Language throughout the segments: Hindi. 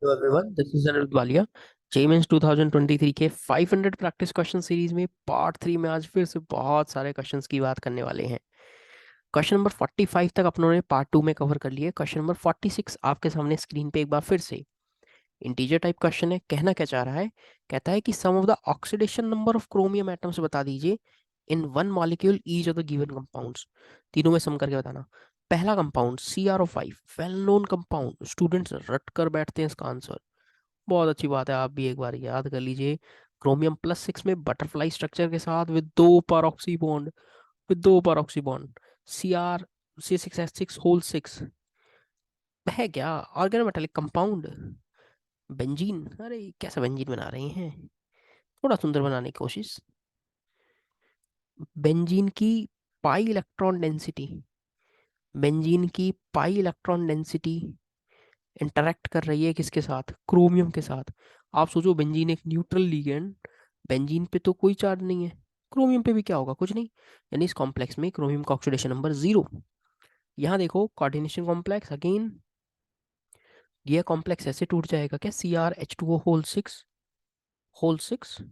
Hello everyone, this is Anirudh Walia. JEE 2023 के 500 प्रैक्टिस क्वेश्चन सीरीज में पार्ट 3 में आज फिर से बहुत सारे क्वेश्चंस की बात करने वाले हैं। क्वेश्चन नंबर 45 तक अपनों ने पार्ट 2 में कवर कर लिए। क्वेश्चन नंबर 46 आपके सामने स्क्रीन पे एक बार फिर से इंटीजर टाइप क्वेश्चन है। कहना क्या चाह रहा है, कहता है कि sum of the oxidation number of chromium atoms बता दीजिए in one molecule each of the given compounds. तीनों में सम करके बताना। पहला compound CrO5, well known compound, students रट कर बैठते हैं इसका आंसर। बहुत अच्छी बात है, आप भी एक बार याद कर लीजिए। क्रोमियम +6 में बटरफ्लाई स्ट्रक्चर के साथ विद दो परऑक्सी बॉन्ड, Cr C6H6 होल 6 है क्या ऑर्गेनोमेटेलिक कंपाउंड। बेंजीन, अरे कैसा बेंजीन बना रहे हैं, थोड़ा सुंदर बनाने की कोशिश। बेंजीन की पाई इलेक्ट्रॉन डेंसिटी बेंजीन की पाई इलेक्ट्रॉन डेंसिटी इंटरेक्ट कर रही है किसके साथ, क्रोमियम के साथ। आप सोचो बेंजीन एक न्यूट्रल लिगेंड, बेंजीन पे तो कोई चार्ज नहीं है, क्रोमियम पे भी क्या होगा, कुछ नहीं। यानी इस कॉम्प्लेक्स में क्रोमियम का ऑक्सीडेशन नंबर 0। यहाँ देखो कोऑर्डिनेशन कॉम्प्लेक्स अगेन, ये कॉम्प्लेक्स ऐसे टूट जाएगा क्या, CrH2O होल 6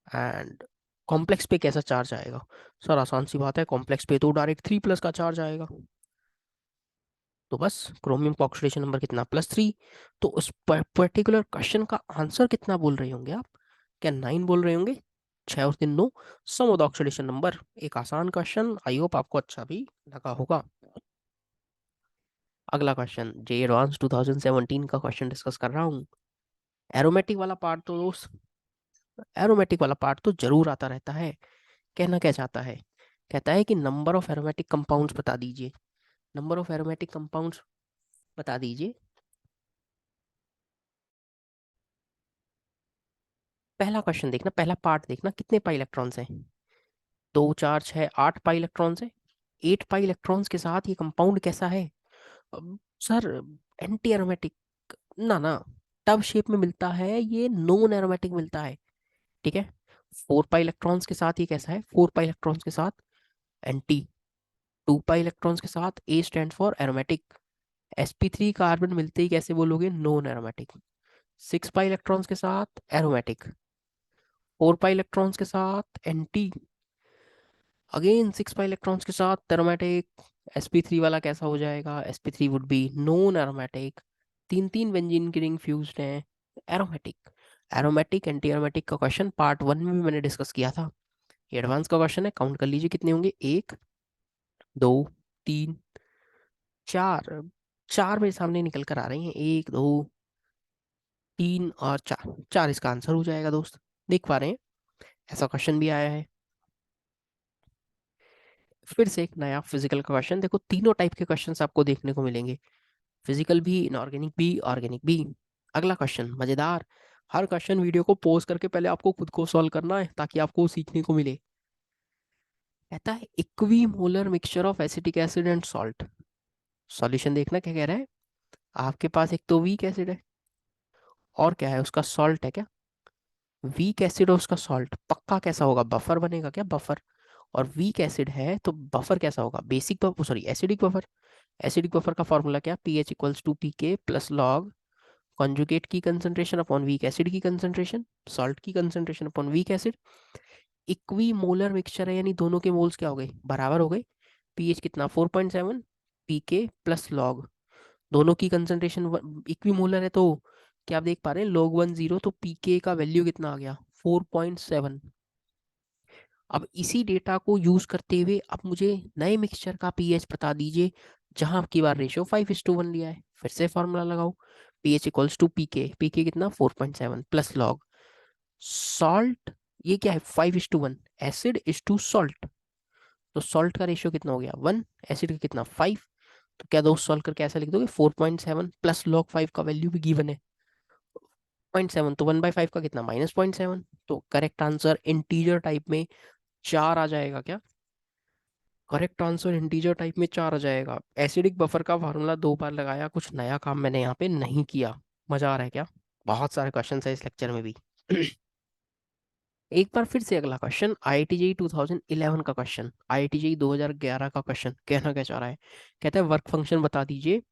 एंड कॉम्प्लेक्स पे कैसा चार्ज आएगा। सर आसान सी बात है, कॉम्प्लेक्स पे तो डायरेक्ट 3+ का चार्ज आएगा। तो बस क्रोमियम का ऑक्सीडेशन नंबर कितना, +3। तो उस पर्टिकुलर क्वेश्चन का आंसर कितना बोल रहे होंगे आप, क्या 9 बोल रहे होंगे। 6 और 3 9, सम ऑफ द ऑक्सीडेशन नंबर। एक आसान क्वेश्चन, आई होप आपको अच्छा भी लगा होगा। अगला क्वेश्चन जे एडवांस 2017 का क्वेश्चन डिस्कस कर रहा हूँ। एरोमेटिक वाला पार्ट तो दोस्त, एरोमेटिक वाला पार्ट तो जरूर आता रहता है। कहना क्या चाहता है, कहता है कि नंबर ऑफ एरोमेटिक कंपाउंड्स बता दीजिए। नंबर ऑफ एरोमेटिक कंपाउंड्स बता दीजिए। पहला क्वेश्चन देखना, पहला पार्ट देखना, कितने पाई इलेक्ट्रॉन्स हैं। 2 4 6 8 पाई इलेक्ट्रॉन्स है। 8 पाई इलेक्ट्रॉन्स के साथ ये कंपाउंड कैसा है। सर एंटी एरोमेटिक, ना ना, टब शेप में मिलता है, ये नॉन एरोमेटिक मिलता है। ठीक है। 4 पाई इलेक्ट्रॉन्स के साथ ये कैसा है, 4 पाई इलेक्ट्रॉन्स के साथ एंटी। 2 पाई इलेक्ट्रॉन्स के साथ A stand for aromatic. sp3 carbon मिलते ही कैसे बोलोगे, नॉन एरोमेटिक। 6 पाई इलेक्ट्रॉन्स के साथ एरोमेटिक, 4 पाई इलेक्ट्रॉन्स के साथ एंटी, अगेन 6 पाई इलेक्ट्रॉन्स के साथ एरोमेटिक। sp3 वाला कैसा हो जाएगा, sp3 would be non aromatic. तीन तीन बेंजीन की रिंग फ्यूज्ड हैं, एरोमेटिक। एरोमेटिक एंटी एरोमेटिक का क्वेश्चन पार्ट 1 में भी मैंने डिस्कस किया था। ये एडवांस का क्वेश्चन है, काउंट कर लीजिए कितने होंगे, 1 2 3 4। चार मेरे सामने निकल कर आ रही हैं, 1 2 3 और 4, 4 इसका आंसर हो जाएगा दोस्त। देख पा रहे हैं, ऐसा क्वेश्चन भी आया है। फिर से एक नया फिजिकल का क्वेश्चन देखो, तीनों टाइप के क्वेश्चंस आपको देखने को मिलेंगे, फिजिकल भी, इनऑर्गेनिक भी, ऑर्गेनिक भी। अगला क्वेश्चन मजेदार। हर क्वेश्चन वीडियो को पॉज करके पहले आपको खुद को सॉल्व करना है ताकि आपको सीखने को मिले। कहता है equi molar mixture of acetic acid and salt. Solution देखना क्या कह रहा है, आपके पास एक तो वीक एसिड है और क्या है उसका सॉल्ट है क्या। वीक एसिड और उसका सॉल्ट पक्का कैसा होगा, बफर बनेगा क्या, बफर। और वीक एसिड है तो बफर कैसा होगा, basic buffer, sorry acidic buffer. Acidic buffer का फॉर्मूला क्या, pH = pK plus log conjugate की कंसंट्रेशन अपॉन वीक एसिड की कंसंट्रेशन, सॉल्ट की concentration upon weak acid. Equi molar mixture है यानी दोनों के मोल्स क्या हो गए, बराबर हो गए। पीएच कितना 4.7, पीके प्लस लॉग, दोनों की कंसंट्रेशन इक्वी मोलर है तो क्या आप देख पा रहे हैं, log 1 0, तो पीके का वैल्यू कितना आ गया, 4.7। अब इसी डेटा को यूज करते हुए अब मुझे नए मिक्सचर का पीएच बता दीजिए जहां आपकी बार रेशियो 5:1 लिया है। फिर से फॉर्मूला लगाओ, pH = pK, पीके कितना 4.7 प्लस लॉग सॉल्ट, ये क्या है 5:1, एसिड/सॉल्ट, तो सॉल्ट का रेशियो कितना हो गया 1, एसिड का कितना 5। तो क्या दोस्त सॉल्व करके ऐसा लिख दोगे 4.7 प्लस लॉग 5 का वैल्यू भी गिवन है 0.7, तो 1/5 का कितना -0.7। तो करेक्ट आंसर इंटीजर टाइप में 4 आ जाएगा क्या, करेक्ट आंसर इंटीजर टाइप में 4 आ जाएगा। एसिडिक बफर का फार्मूला 2 बार लगाया, कुछ नया काम मैंने यहाँ पे नहीं किया। मजा आ रहा है क्या, बहुत सारे क्वेश्चन है इस लेक्चर में भी। एक बार फिर से अगला क्वेश्चन, IIT जेईई 2011 का क्वेश्चन, IIT जेईई 2011 का क्वेश्चन कहना क्या चाह रहा है, कहता है वर्क फंक्शन बता दीजिए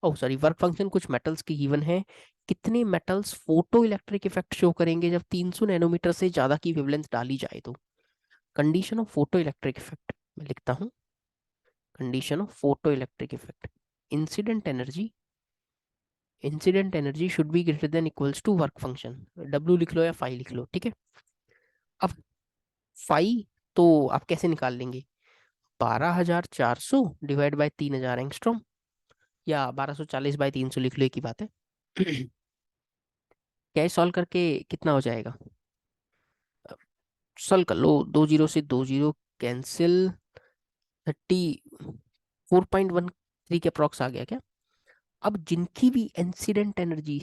सॉरी, वर्क फंक्शन कुछ मेटल्स की गिवन है, कितने metals photo electric effect show करेंगे जब 300 नैनोमीटर से ज्यादा की वेवलेंथ डाली जाए तो। Condition of photo electric effect मैं लिखता हूँ, condition of photo electric effect, incident energy, incident energy should be greater than equals to work function. W लिख लो या फाई लिख लो, ठीक है। अब फाई तो आप कैसे निकाल लेंगे, 12,400 डिवाइड बाई 3,000 एंगस्ट्रॉम, या 1240/300 लिख लो, एक ही बात है। क्या सॉल्व करके कितना हो जाएगा, सॉल्व कर लो, 2 0 से 2 0 कैंसिल, 34.13 के अप्रॉक्स आ गया क्या। अब जिनकी भी इंसिडेंट एनर्जी,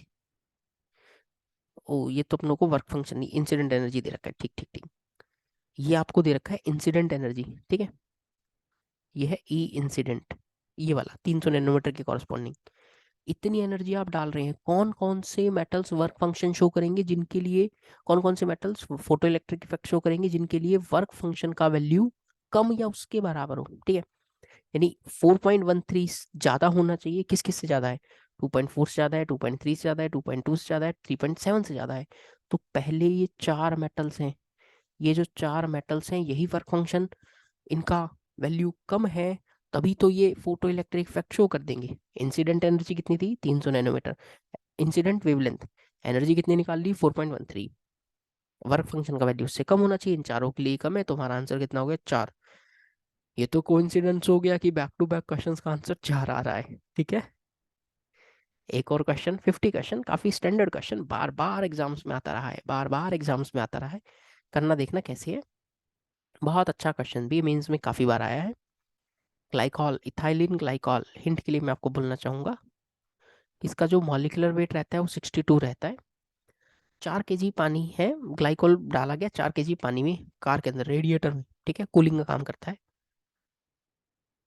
ओ ये तो अपनों को वर्क फंक्शन नहीं इंसिडेंट एनर्जी दे रखा है, ठीक ठीक ठीक, ये आपको दे रखा है इंसिडेंट एनर्जी, ठीक है। ये है ई इंसिडेंट, ये वाला 300 नैनोमीटर के कॉरस्पॉन्डिंग। इतनी एनर्जी आप डाल रहे हैं, कौन कौन से मेटल्स वर्क फंक्शन शो करेंगे जिनके लिए, कौन कौन से metals photo electric effect show करेंगे जिनके लिए वर्क फंक्शन का वैल्यू कम या उसके बराबर हो, ठीक है। यानी 4.13 ज्यादा होना चाहिए, किस किस से ज्यादा है, 2.4 से ज्यादा है, 2.3 से ज्यादा है, 2.2 से ज्यादा है, 3.7 से ज्यादा है। तो पहले ये चार मेटल्स हैं, ये जो चार मेटल्स हैं यही वर्क फंक्शन, इनका वैल्यू कम है, तभी तो ये फोटो इलेक्ट्रिक इफेक्ट शो कर देंगे। इंसिडेंट एनर्जी कितनी थी, 300 नैनोमीटर, इंसिडेंट वेवलेंथ, एनर्जी कितनी निकाल ली, 4.13, वर्क फंक्शन का वैल्यू उससे कम होना चाहिए, इन चारों के लिए कम है, तो हमारा आंसर कितना हो गया, 4। ये तो कोइंसिडेंस हो गया कि बैक टू बैक क्वेश्चंस का आंसर 4 आ रहा है, ठीक है। एक और क्वेश्चन, 50 क्वेश्चन, काफी स्टैंडर्ड क्वेश्चन, बार बार एग्जाम्स में आता रहा है, बार बार एग्जाम्स में आता रहा है, करना देखना कैसे है। बहुत अच्छा क्वेश्चन भी मेंस में काफी बार आया है। ग्लाइकॉल, इथाइलिन ग्लाइकॉल, हिंट के लिए मैं आपको बोलना चाहूंगा, इसका जो मॉलिक्यूलर वेट रहता है वो 62 रहता है। 4 kg पानी है, ग्लाइकोल डाला गया 4 kg पानी में, कार के अंदर रेडिएटर में, ठीक है, कूलिंग का काम करता है।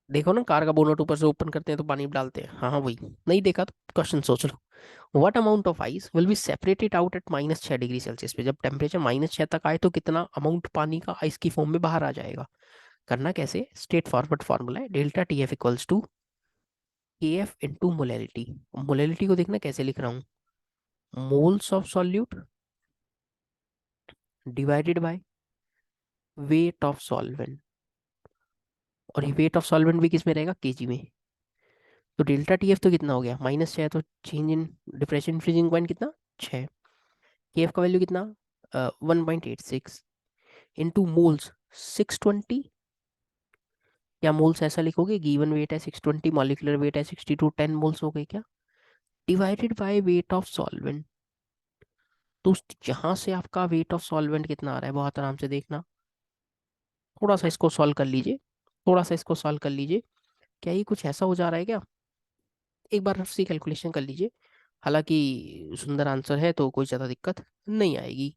देखो ना, कार का बोनट ऊपर से ओपन करते हैं तो पानी डालते हैं, हाँ हाँ वही, नहीं देखा तो क्वेश्चन सोच लो। What amount of ice will be separated out at -6 degree Celsius पे, जब टेम्परेचर -6 तक आए तो कितना अमाउंट पानी का आइस की फॉर्म में बाहर आ जाएगा। करना कैसे, स्ट्रेट फॉरवर्ड फॉर्मूला है, delta T F equals to K F into molality. Molality को देखना कैसे लिख रहा हूँ, moles of solute divided by weight of solvent, और ये वेट ऑफ सॉल्वेंट भी किस में रहेगा, केजी में। तो डेल्टा टी एफ तो कितना हो गया, -6, तो change in depression freezing point कितना, 6, के एफ का वैल्यू कितना, 1.86 इंटू मोल्स 620, या मोल्स ऐसा लिखोगे, गिवन वेट है 620, मॉलिक्यूलर वेट है 62, 10 मोल्स हो गए क्या, divided by weight of solvent. तो यहाँ से आपका वेट ऑफ सॉल्वेंट कितना आ रहा है, बहुत आराम से देखना, थोड़ा सा इसको सॉल्व कर लीजिए, थोड़ा सा इसको सॉल्व कर लीजिए। क्या ये कुछ ऐसा हो जा रहा है क्या, एक बार रफ सी कैलकुलेशन कर लीजिए, हालांकि सुंदर आंसर है तो कोई ज़्यादा दिक्कत नहीं आएगी।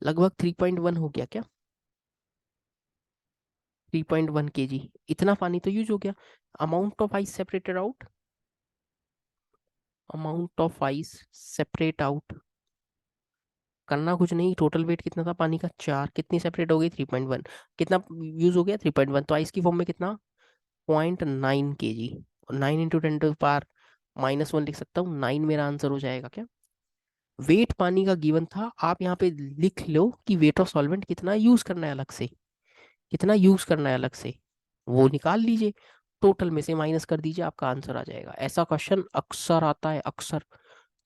लगभग 3.1 हो गया क्या, 3.1 kg, इतना पानी तो यूज हो गया। Amount of ice separated out, amount of ice separate out, करना कुछ नहीं, टोटल वेट कितना था पानी का, 4, कितनी सेपरेट हो गई, 3.1, कितना यूज हो गया, 3.1, तो आइस की फॉर्म में कितना, 0.9 kg, और 9 × 10⁻⁻1 लिख सकता हूँ, 9 मेरा आंसर हो जाएगा क्या। वेट पानी का गिवन था, आप यहाँ पे लिख लो कि वेट ऑफ सॉल्वेंट कितना यूज करना है अलग से, कितना यूज करना है अलग से, वो निकाल लीजिए, टोटल में से माइनस कर दीजिए, आपका आंसर आ जाएगा। ऐसा क्वेश्चन अक्सर आता है, अक्सर,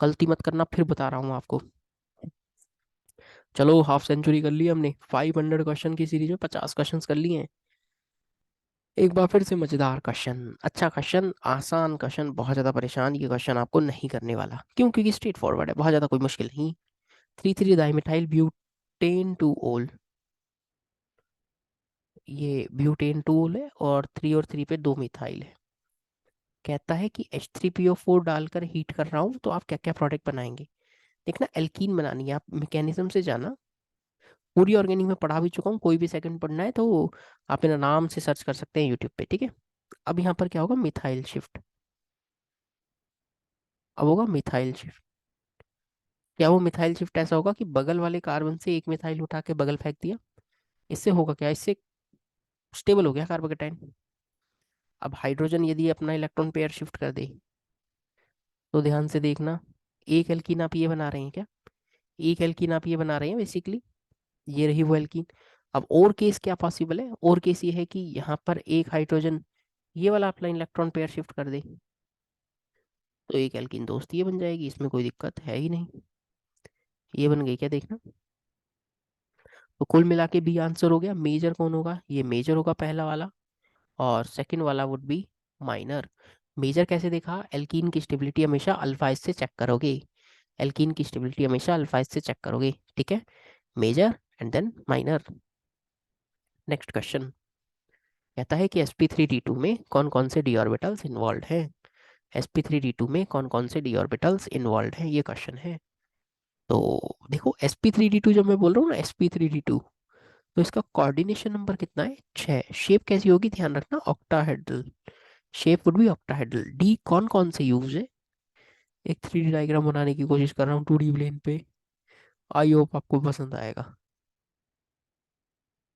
गलती मत करना, फिर बता रहा हूँ आपको। चलो हाफ सेंचुरी कर ली हमने, 500 क्वेश्चन की सीरीज में 50 क्वेश्चन कर लिए हैं। एक बार फिर से मजेदार क्वेश्चन, अच्छा क्वेश्चन, आसान क्वेश्चन, बहुत ज्यादा परेशान ये क्वेश्चन आपको नहीं करने वाला, क्यों, क्योंकि स्ट्रेट फॉरवर्ड है, बहुत ज्यादा कोई मुश्किल नहीं। 3,3 डाइमिथाइल ब्यूटेन टू ओल, ये ब्यूटेन टू ओल है, और 3 और 3 पे 2 मिथाइल है। कहता है कि H3PO4 डालकर हीट कर रहा हूँ तो आप क्या क्या प्रोडक्ट बनाएंगे। देखना, एल्कीन बनानी है, आप मैकेनिज्म से जाना, पूरी ऑर्गेनिक में पढ़ा भी चुका हूँ, कोई भी सेकंड पढ़ना है तो आप मेरा नाम से सर्च कर सकते हैं यूट्यूब पे, ठीक है। अब यहाँ पर क्या होगा, मिथाइल शिफ्ट, अब होगा मिथाइल शिफ्ट। क्या वो मिथाइल शिफ्ट ऐसा होगा कि बगल वाले कार्बन से एक मिथाइल उठा के बगल फेंक दिया, इससे होगा क्या, इससे स्टेबल हो गया कार्बोकेटाइन, अब हाइड्रोजन यदि अपना इलेक्ट्रॉन पेयर शिफ्ट कर दे, तो ध्यान से देखना, एक एल्कीन आप ये बना रहे हैं क्या, एक एल्कीन आप ये बना रहे हैं बेसिकली, ये रही वो एल्कीन। अब और केस क्या पॉसिबल है, और केस ये है कि यहाँ पर एक हाइड्रोजन ये वाला अपना इलेक्ट्रॉन पेयर शिफ्ट कर दे, तो एक एल्कीन दोस्त ये बन जाएगी, इसमें कोई दिक्कत है ही नहीं। ये बन गई क्या, देखना। तो कुल मिला के बी आंसर हो गया। मेजर कौन होगा, ये मेजर होगा पहला वाला, और सेकंड वाला वुड बी माइनर। मेजर कैसे देखा, एल्कीन की स्टेबिलिटी हमेशा अल्फा एस से चेक करोगे, एल्कीन की स्टेबिलिटी हमेशा अल्फा एस से चेक करोगे, ठीक है। Major and then minor. Next question कहता है कि sp3d2 में कौन कौन से डी ऑर्बिटल्स इन्वॉल्व हैं। sp3d2 में कौन कौन से डी ऑर्बिटल्स इन्वॉल्व हैं, ये क्वेश्चन है। तो देखो sp3d2 जब मैं बोल रहा हूँ ना sp3d2, तो इसका कोऑर्डिनेशन नंबर कितना है, 6। शेप कैसी होगी, ध्यान रखना, octahedral shape would be octahedral. D कौन कौन से यूज है, एक 3D डायग्राम बनाने की कोशिश कर रहा हूँ 2D प्लेन पे, आई होप आपको पसंद आएगा।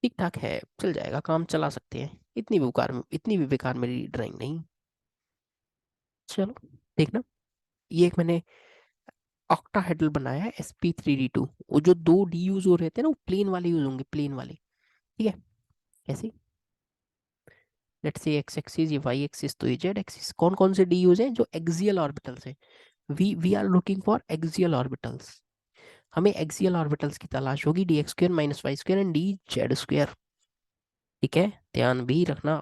ठीक ठाक है, चल जाएगा, काम चला सकते हैं, इतनी भी बेकार मेरी ड्राइंग नहीं। चलो देखना, ये एक मैंने ऑक्टाहेड्रल बनाया है sp3d2। वो जो दो डी यूज हो रहे थे ना, वो प्लेन वाले यूज होंगे, प्लेन वाले, ठीक है। कैसे, लेट्स से एक्स एक्सिस, ये वाई एक्सिस, तो ये जेड एक्सिस। कौन कौन से डी यूज हैं, जो एक्सियल ऑर्बिटल्स हैं। We are looking for axial orbitals, हमें एक्सियल ऑर्बिटल्स की तलाश होगी, D X square minus Y square and D Z square, ठीक है, ध्यान भी रखना।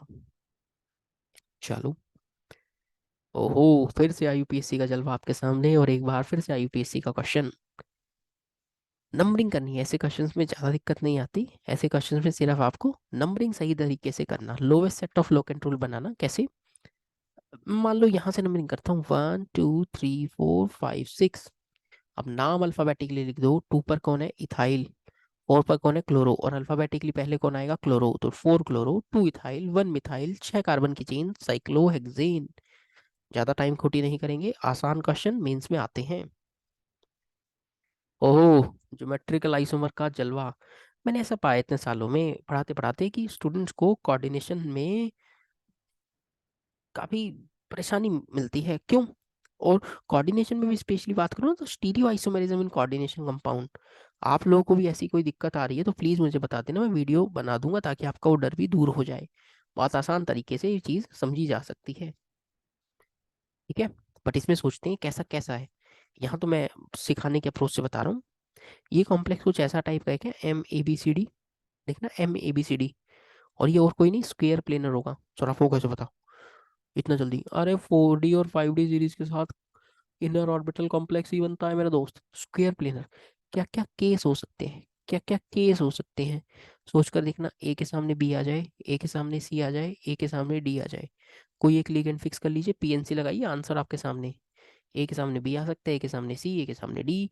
चलो, ओहो, फिर से आईयूपीएससी का जलवा आपके सामने, और एक बार फिर से आईयूपीएससी का क्वेश्चन। नंबरिंग करनी है, ऐसे क्वेश्चंस में ज़्यादा दिक्कत नहीं आती, ऐसे क्वेश्चंस में सिर्फ आपको नंबरिंग सही तरीके से करना, lowest set of low control बनाना। कैसे, मान लो यहाँ से नंबरिंग करता हूँ, 1 2 3 4 5 6। अब नाम अल्फाबेटिकली लिख दो, 2 पर कौन है, इथाइल, 4 पर कौन है, क्लोरो, और अल्फाबेटिकली पहले कौन आएगा, क्लोरो, तो 4 क्लोरो, 2 इथाइल, 1 मिथाइल, 6 कार्बन की चेन, साइक्लोहेक्सेन। ज़्यादा टाइम खोटी नहीं करेंगे, आसान क्वेश्चन मेंस में आते हैं। ओह, ज्योमेट्रिकल आइसोमर का जलवा। मैंने ऐसा पाया इतने सालों में पढ़ाते पढ़ाते कि स्टूडेंट्स को कोऑर्डिनेशन में काफ़ी परेशानी मिलती है, क्यों। और कोऑर्डिनेशन में भी स्पेशली बात करूँ ना, तो stereo isomerism in coordination compound, आप लोगों को भी ऐसी कोई दिक्कत आ रही है तो प्लीज़ मुझे बता देना, मैं वीडियो बना दूंगा ताकि आपका वो डर भी दूर हो जाए। बहुत आसान तरीके से ये चीज़ समझी जा सकती है, ठीक है। बट इसमें सोचते हैं कैसा कैसा है, यहाँ तो मैं सिखाने के अप्रोच से बता रहा हूँ। ये कॉम्प्लेक्स कुछ ऐसा टाइप का है क्या, MABCD, देखना MABCD, और ये और कोई नहीं, स्क्वायर प्लेनर होगा। चलो आपको कैसे बताओ इतना जल्दी, अरे 4D और 5D सीरीज के साथ इनर ऑर्बिटल कॉम्प्लेक्स ही बनता है मेरा दोस्त, स्क्वायर प्लेनर। क्या क्या केस हो सकते हैं, क्या क्या केस हो सकते हैं, सोच कर देखना, ए के सामने बी आ जाए, ए के सामने सी आ जाए, ए के सामने डी आ जाए, कोई एक लिगेंड फिक्स कर लीजिए, PNC लगाइए, आंसर आपके सामने। ए के सामने बी आ सकता है, ए के सामने सी, ए के सामने D.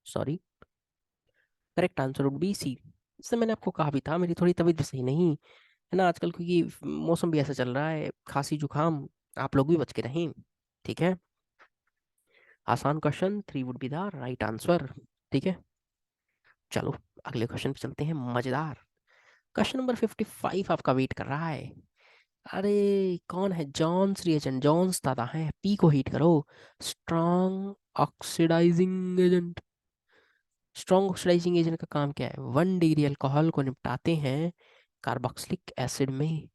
Sorry, correct answer would be C. इससे मैंने आपको कहा भी था, मेरी थोड़ी तबीयत भी सही नहीं है ना आजकल, क्योंकि मौसम भी ऐसा चल रहा है, खांसी जुकाम, आप लोग भी बच के रहें, ठीक है। आसान question, 3 would be the right answer, ठीक है। चलो अगले क्वेश्चन पे चलते हैं, मजेदार। क्वेश्चन नंबर 55 आपका वेट कर रहा है। अरे कौन है, जॉन्स रिएजेंट, जॉन्स दादा है, पी को हीट करो। Strong oxidizing agent, strong oxidizing agent का काम क्या है, 1 डिग्री अल्कोहल को निपटाते हैं कार्बोक्सिलिक एसिड में,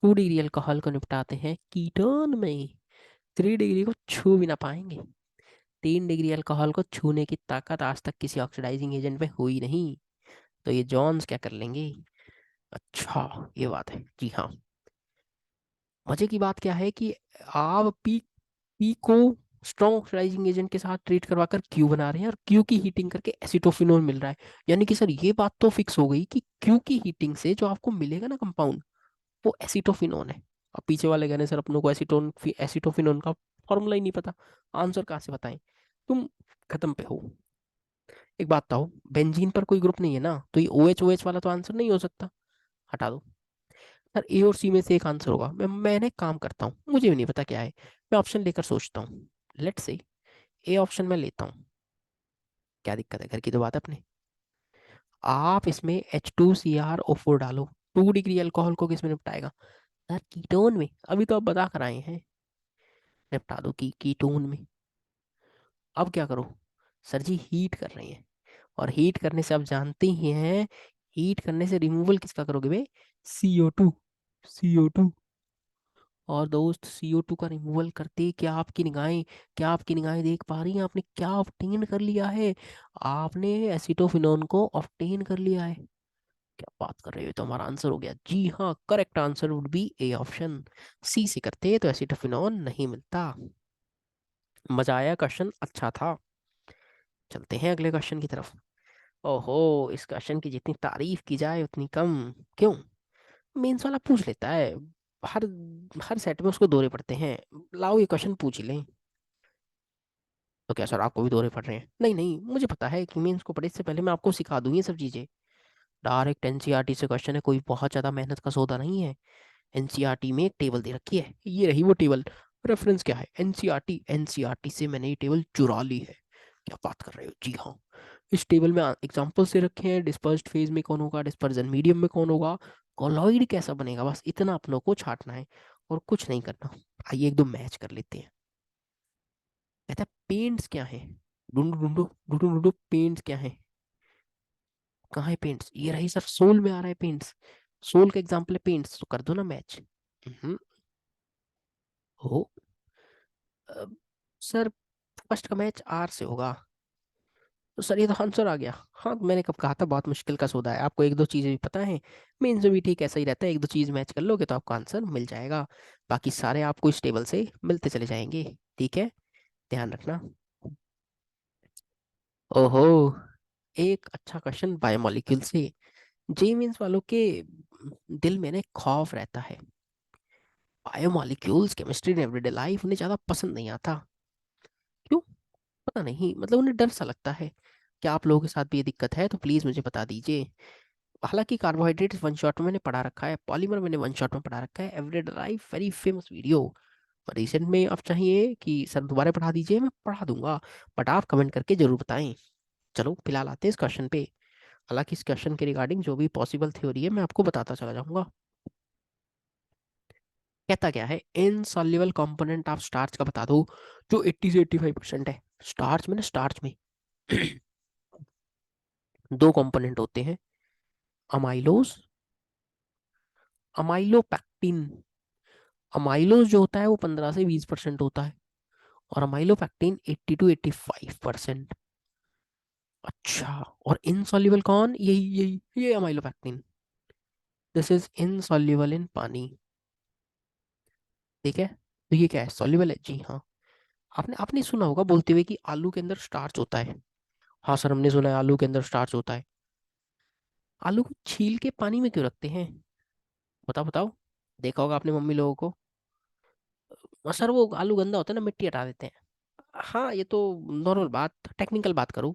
2 डिग्री अल्कोहल को निपटाते हैं कीटोन में, 3 डिग्री को छू भी ना पाएंगे, 3 डिग्री अल्कोहल को छूने की ताकत आज तक किसी ऑक्सीडाइजिंग एजेंट में हुई नहीं, तो ये जॉन्स क्या कर लेंगे। अच्छा ये बात है, जी हाँ। मजे की बात क्या है कि आप पी पी को स्ट्रॉन्ग ऑक्सीडाइजिंग एजेंट के साथ ट्रीट करवाकर क्यू बना रहे हैं, और क्यू की हीटिंग करके एसीटोफिनोल मिल रहा है। यानी कि सर ये बात तो फिक्स हो गई कि क्यू की हीटिंग से जो आपको मिलेगा ना कंपाउंड, वो एसीटोफिनोन है। अब पीछे वाले कहने सर अपनों को एसीटोफिनोन का फॉर्मूला ही नहीं पता, आंसर कहाँ से बताएं, तुम खत्म पे हो। एक बात बताओ, बेंजीन पर कोई ग्रुप नहीं है ना, तो ये OH वाला तो आंसर नहीं हो सकता, हटा दो। सर ए और सी में से एक आंसर होगा, मैंने एक काम करता हूँ, मुझे भी नहीं पता क्या है, मैं ऑप्शन लेकर सोचता हूँ। लेट्स से ए ऑप्शन में लेता हूँ, क्या दिक्कत है, घर की तो बात है अपने। आप इसमें H2Cr O4 डालो, 2 डिग्री अल्कोहल को किस में निपटाएगा? सर कीटोन में, अभी तो आप बता कर आए हैं। निपटा दो की कीटोन में। अब क्या करो? सर जी हीट कर रहे हैं, और हीट करने से आप जानते ही हैं, हीट करने से रिमूवल किसका करोगे बे? CO2। CO2। और दोस्त CO2 का रिमूवल करते क्या आपकी निगाहें देख पा रही हैं? आपने क्या ऑब्टेन कर लिया है? आपने एसीटोफिनोन को ऑब्टेन कर लिया है। क्या बात कर रहे हो, तो हमारा आंसर हो गया। जी हाँ, correct answer would be A option. C से करते तो एसीटोफिनोन नहीं मिलता। मजा आया, क्वेश्चन अच्छा था। चलते हैं अगले क्वेश्चन की तरफ। ओहो, इस क्वेश्चन की जितनी तारीफ की जाए उतनी कम। क्यों? मेंस वाला पूछ लेता है, हर हर सेट में उसको दौरे पड़ते हैं। लाओ ये क्वेश्चन पूछ ही लें। तो क्या सर आपको भी दौरे पड़ रहे हैं? नहीं नहीं, मुझे पता है कि मेंस को पढ़े से पहले मैं आपको सिखा दूंगी ये सब चीजें। डायरेक्ट एनसीईआरटी से क्वेश्चन है, कोई बहुत ज्यादा मेहनत का सौदा नहीं है। एनसीईआरटी में एक टेबल दे रखी है, ये रही वो टेबल। रेफरेंस क्या है? एनसीईआरटी। एनसीईआरटी से मैंने ये टेबल चुरा ली है। क्या बात कर रहे हो? जी हाँ। इस टेबल में एग्जांपल्स से रखे हैं, डिस्पर्स्ड फेज में कौन होगा, डिस्पर्जन मीडियम में कौन होगा, कॉलॉइड कैसा बनेगा, बस इतना अपनों को छाटना है और कुछ नहीं करना। आइए एक दो मैच कर लेते हैं। कहता है पेंट्स क्या है? ढूंढो ढूंढो ढूंढो ढूंढो, पेंट्स क्या है? कहाँ है पेंट्स? ये रही सर, सोल में आ रहा है पेंट्स। सोल का एग्जाम्पल है पेंट्स, तो कर दो ना मैच। हम्म, हो। अब, सर फर्स्ट का मैच आर से होगा। तो सर ये तो आंसर आ गया। हाँ, तो मैंने कब कहा था बहुत मुश्किल का सौदा है, आपको एक दो चीजें भी पता है। मेन्स में भी ठीक ऐसा ही रहता है, एक दो चीज मैच कर लोगे तो आपको आंसर मिल जाएगा। बाकी सारे आपको इस टेबल से मिलते चले जाएंगे। ठीक है, ध्यान रखना। ओहो, एक अच्छा क्वेश्चन बायोमोलिक्यूल से। जे मीन्स वालों के दिल में ना एक खौफ रहता है, biomolecules chemistry in everyday life उन्हें ज्यादा पसंद नहीं आता। क्यों? पता नहीं, मतलब उन्हें डर सा लगता है। क्या आप लोगों के साथ भी ये दिक्कत है? तो प्लीज मुझे बता दीजिए। हालांकि कार्बोहाइड्रेट वन शॉट में मैंने पढ़ा रखा है, पॉलीमर मैंने वन शॉट में पढ़ा रखा है, everyday life very famous video. Recent में आप चाहिए कि सर दोबारा पढ़ा दीजिए, मैं पढ़ा दूंगा। बट आप कमेंट करके जरूर बताएं। चलो फिलहाल आते हैं इस क्वेश्चन पे। हालांकि इस क्वेश्चन के रिगार्डिंग जो भी पॉसिबल थ्योरी है मैं आपको बताता चला जाऊंगा। कहता क्या है, इनसॉल्युबल कंपोनेंट ऑफ स्टार्च का बता दो जो 80 से 85% है। स्टार्च में ना, स्टार्च में दो कंपोनेंट होते हैं, अमाइलोज, अमाइलोपैक्टिन। अमाइलोज जो होता है वो 15 से 20% होता है, और अमाइलोपैक्टिन 80 to 85%। अच्छा, और इनसॉल्युबल कौन? यही यही ये amylopectin. This is insoluble in पानी। ठीक है, तो ये क्या है? सॉल्युबल है, जी हाँ। आपने आपने सुना होगा बोलते हुए कि आलू के अंदर स्टार्च होता है। हाँ सर, हमने सुना है आलू के अंदर स्टार्च होता है। आलू को छील के पानी में क्यों रखते हैं? बताओ बताओ। देखा होगा आपने मम्मी लोगों को। सर वो आलू गंदा होता है ना, मिट्टी हटा देते हैं। हाँ ये तो नॉर्मल बात, टेक्निकल बात करूँ।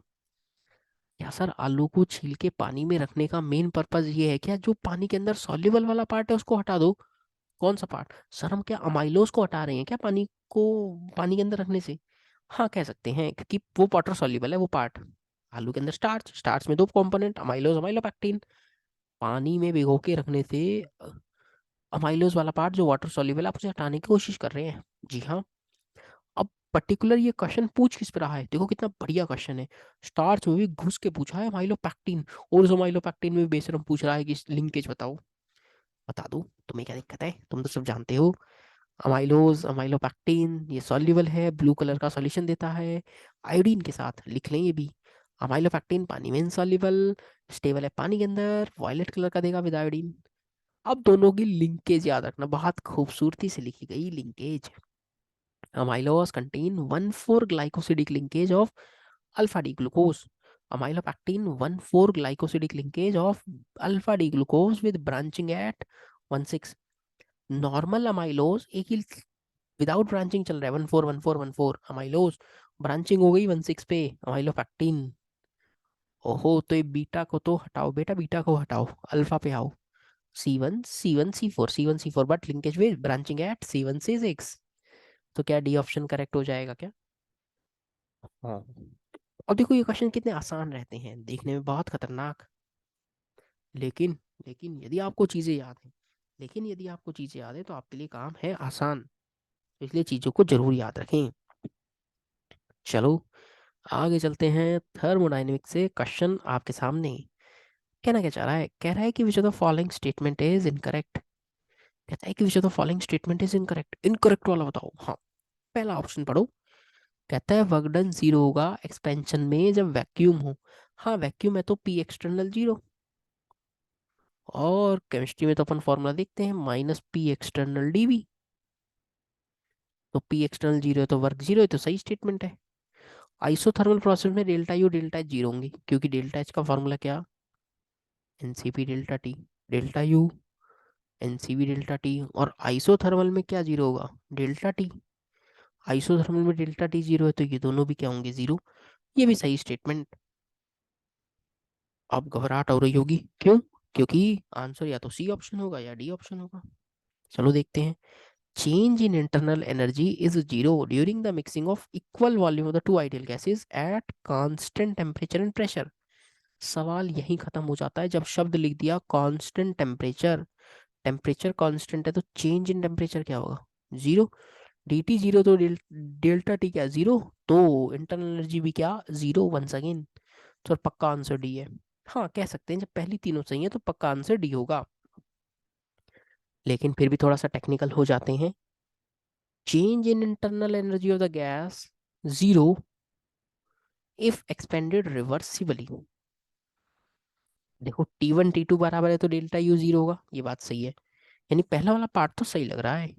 या सर आलू को छील के पानी में रखने का मेन पर्पज ये है क्या, जो पानी के अंदर सॉल्युबल वाला पार्ट है उसको हटा दो? कौन सा पार्ट? सर हम क्या अमाइलोज को हटा रहे हैं क्या पानी को, पानी के अंदर रखने से? हाँ कह सकते हैं, क्योंकि वो वाटर सॉल्युबल है वो पार्ट। आलू के अंदर स्टार्च, स्टार्च में दो कंपोनेंट, अमाइलोज अमाइलोपैक्टिन। पानी में भिगो के रखने से अमाइलोज वाला पार्ट जो वाटर सॉल्युबल है आप उसे हटाने की कोशिश कर रहे हैं। जी हाँ। अब पर्टिकुलर ये क्वेश्चन पूछ किस पे रहा है, देखो कितना बढ़िया क्वेश्चन है। स्टार्च में भी घुस के पूछा है माइलोपैक्टिन, और उस माइलोपैक्टिन में भी बेशरम पूछ रहा है कि लिंकेज बताओ। बता दूं? तुम्हें क्या दिक्कत है, तुम तो सब जानते हो। अमाइलोज अमाइलोपैक्टिन ये सॉल्युबल है, ब्लू कलर का सॉल्यूशन देता है आयोडीन के साथ, लिख लें ये भी। अमाइलोपैक्टिन पानी में इनसॉल्युबल, स्टेबल है पानी के अंदर, वॉयलेट कलर का देगा विद आयोडीन। अब दोनों की लिंकेज याद रखना, बहुत खूबसूरती से लिखी गई linkage. Amylose contain 1,4 glycosidic linkage of alpha D glucose. Amylopectin 1,4 glycosidic linkage of alpha D glucose with branching at 1,6. Normal amylose एक ही विदाउट ब्रांचिंग चल रहा है, 1,4 1,4 1,4 अमाइलोज। ब्रांचिंग हो गई 1,6 पे, अमाइलोपैक्टिन। ओहो, तो ये बीटा को तो हटाओ बेटा, बीटा को हटाओ, अल्फा पे आओ। C1 C1 C4 but linkage with branching at C1 C6। तो क्या डी ऑप्शन करेक्ट हो जाएगा क्या? हाँ। अब देखो ये क्वेश्चन कितने आसान रहते हैं, देखने में बहुत खतरनाक, लेकिन लेकिन यदि आपको चीज़ें याद है तो आपके लिए काम है आसान। तो इसलिए चीज़ों को जरूर याद रखें। चलो आगे चलते हैं। थर्मोडाइनमिक्स से क्वेश्चन आपके सामने। कहना क्या चाह रहा है, कह रहा है कि which of the following statement is incorrect. कहता है कि which of the following statement is incorrect. Incorrect वाला बताओ। हाँ, पहला ऑप्शन पढ़ो। कहता है वर्क डन जीरो होगा एक्सपेंशन में जब वैक्यूम हो। हाँ, वैक्यूम है तो पी एक्सटर्नल जीरो। और केमिस्ट्री में तो अपन फॉर्मूला देखते हैं, माइनस पी एक्सटर्नल डीवी। तो पी एक्सटर्नल जीरो है तो वर्क जीरो है, तो सही स्टेटमेंट है। आइसोथर्मल प्रोसेस में delta U delta H zero होंगी, क्योंकि डेल्टा एच का फॉर्मूला क्या, NCP delta T. Delta U NCB delta T. और आइसोथर्मल में क्या जीरो होगा, डेल्टा टी। आइसोथर्मल में डेल्टा टी जीरो है तो ये दोनों भी क्या होंगे, जीरो। ये भी सही स्टेटमेंट। अब घबराहट हो रही होगी, क्यों, क्योंकि आंसर या तो सी ऑप्शन होगा या डी ऑप्शन होगा। चलो देखते हैं। Change in internal energy is zero during the mixing of equal volume of the two ideal gases at constant temperature and pressure. सवाल यहीं खत्म हो जाता है जब शब्द लिख दिया कांस्टेंट टेम्परेचर। टेम्परेचर कांस्टेंट है तो चेंज इन टेम्परेचर क्या होगा, जीरो। डी टी जीरो तो डेल्टा टी क्या जीरो। तो इंटरनल एनर्जी भी क्या, जीरो वंस अगेन। तो पक्का आंसर डी है। हाँ, कह सकते हैं जब पहली तीनों सही है तो पक्का आंसर डी होगा। लेकिन फिर भी थोड़ा सा टेक्निकल हो जाते हैं। Change in internal energy of the gas zero if expanded reversibly. देखो T1 T2 बराबर है तो डेल्टा यू जीरो होगा, ये बात सही है। यानी पहला वाला पार्ट तो सही लग रहा है।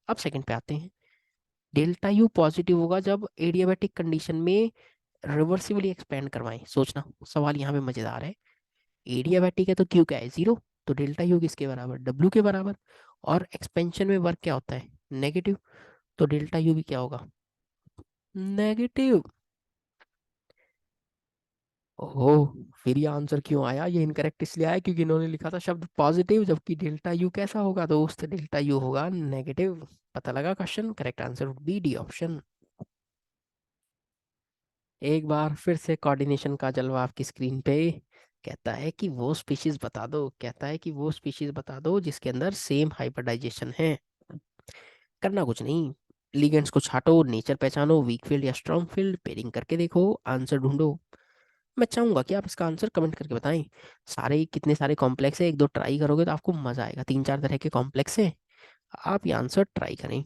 अब सेकंड पे आते हैं। डेल्टा यू पॉजिटिव होगा जब एडियाबैटिक कंडीशन में रिवर्सिबली एक्सपेंड करवाएं। सोचना, सवाल यहाँ पे मजेदार है। एडियाबैटिक है तो क्यू क्या है, जीरो। तो डेल्टा यू किसके बराबर, डब्ल्यू के बराबर। और एक्सपेंशन में वर्क क्या होता है, नेगेटिव। तो डेल्टा यू भी क्या होगा, नेगेटिव। ओह, फिर ये आंसर क्यों आया, ये इनकरेक्ट इसलिए आया क्योंकि इन्होंने लिखा था शब्द पॉजिटिव, जबकि डेल्टा यू कैसा होगा दोस्त, डेल्टा यू होगा नेगेटिव। पता लगा question, correct answer would B D option. एक बार फिर से कोऑर्डिनेशन का जलवा आपकी स्क्रीन पे। कहता है कि वो स्पीशीज बता दो, कहता है कि वो स्पीशीज बता दो जिसके अंदर सेम हाइब्रिडाइजेशन है। करना कुछ नहीं, लिगेंड्स को छाटो, नेचर पहचानो, वीक फील्ड या स्ट्रॉन्ग फील्ड, पेयरिंग करके देखो, आंसर ढूंढो। मैं चाहूंगा कि आप इसका आंसर कमेंट करके बताएं। सारे कितने सारे कॉम्प्लेक्स है, एक दो ट्राई करोगे तो आपको मजा आएगा। तीन चार तरह के कॉम्प्लेक्स है, आप ये आंसर ट्राई करें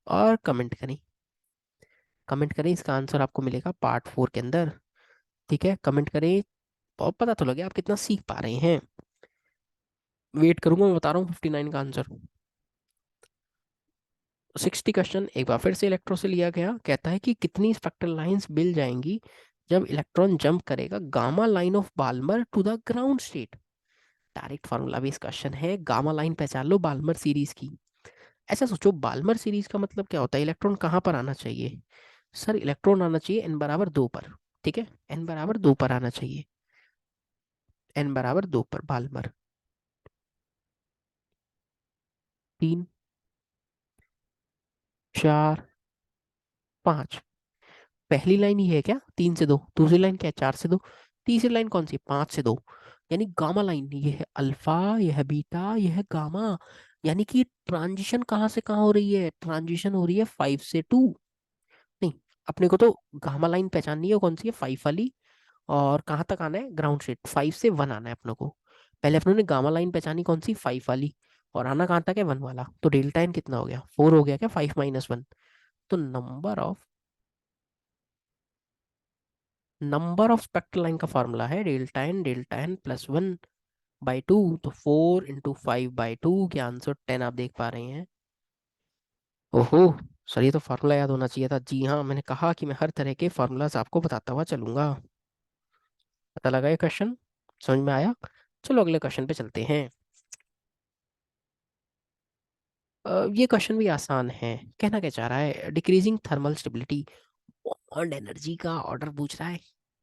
और कमेंट करें। कमेंट करें, इसका आंसर आपको मिलेगा पार्ट 4 के अंदर। ठीक है, कमेंट करें। और पता तो लगे आप कितना सीख पा रहे हैं। वेट करूंगा, मैं बता रहा हूँ 59 का आंसर। 60 क्वेश्चन एक बार फिर से इलेक्ट्रो से लिया गया। कहता है कि कितनी स्पेक्ट्रल लाइंस मिल जाएंगी जब इलेक्ट्रॉन जंप करेगा gamma line of Balmer to the ground state. Direct formula based question है, गामा लाइन पहचान लो बाल्मर सीरीज की। ऐसा सोचो, बाल्मर सीरीज का मतलब क्या होता है, इलेक्ट्रॉन कहाँ पर आना चाहिए। सर इलेक्ट्रॉन आना चाहिए n बराबर 2 पर। ठीक है, n बराबर 2 पर आना चाहिए। n बराबर 2 पर बाल्मर। 3, 4, 5। पहली लाइन ये है क्या, 3 से 2। दूसरी लाइन क्या है, 4 से 2। तीसरी लाइन कौन सी, 5 से 2। यानी गामा लाइन, ये है अल्फा, यह है बीटा, यह है गामा। यानी कि ट्रांजिशन कहाँ से कहाँ हो रही है, ट्रांजिशन हो रही है 5 से 2। नहीं, अपने को तो गामा लाइन पहचाननी है, वो कौन सी है, 5 वाली। और कहाँ तक आना है, ग्राउंड स्टेट 5 से 1 आना है अपने को। पहले अपनों ने गामा लाइन पहचानी कौन सी, 5 वाली। और आना कहाँ तक है, 1 वाला। तो डेल्टा एन कितना हो गया, 4 हो गया क्या, 5 - 1। तो नंबर ऑफ स्पेक्ट्रल लाइन का फॉर्मूला है डेल्टा एन +1/2। तो 4 × 5/2 के आंसर 10 आप देख पा रहे हैं। ओहो, सर ये तो फार्मूला याद होना चाहिए था। जी हाँ, मैंने कहा कि मैं हर तरह के फार्मूलाज आपको बताता हुआ चलूंगा। पता लगा ये क्वेश्चन, समझ में आया। चलो अगले क्वेश्चन पे चलते हैं। ये क्वेश्चन भी आसान है। कहना क्या चाह रहा है, decreasing thermal stability, bond energy का ऑर्डर पूछ रहा है।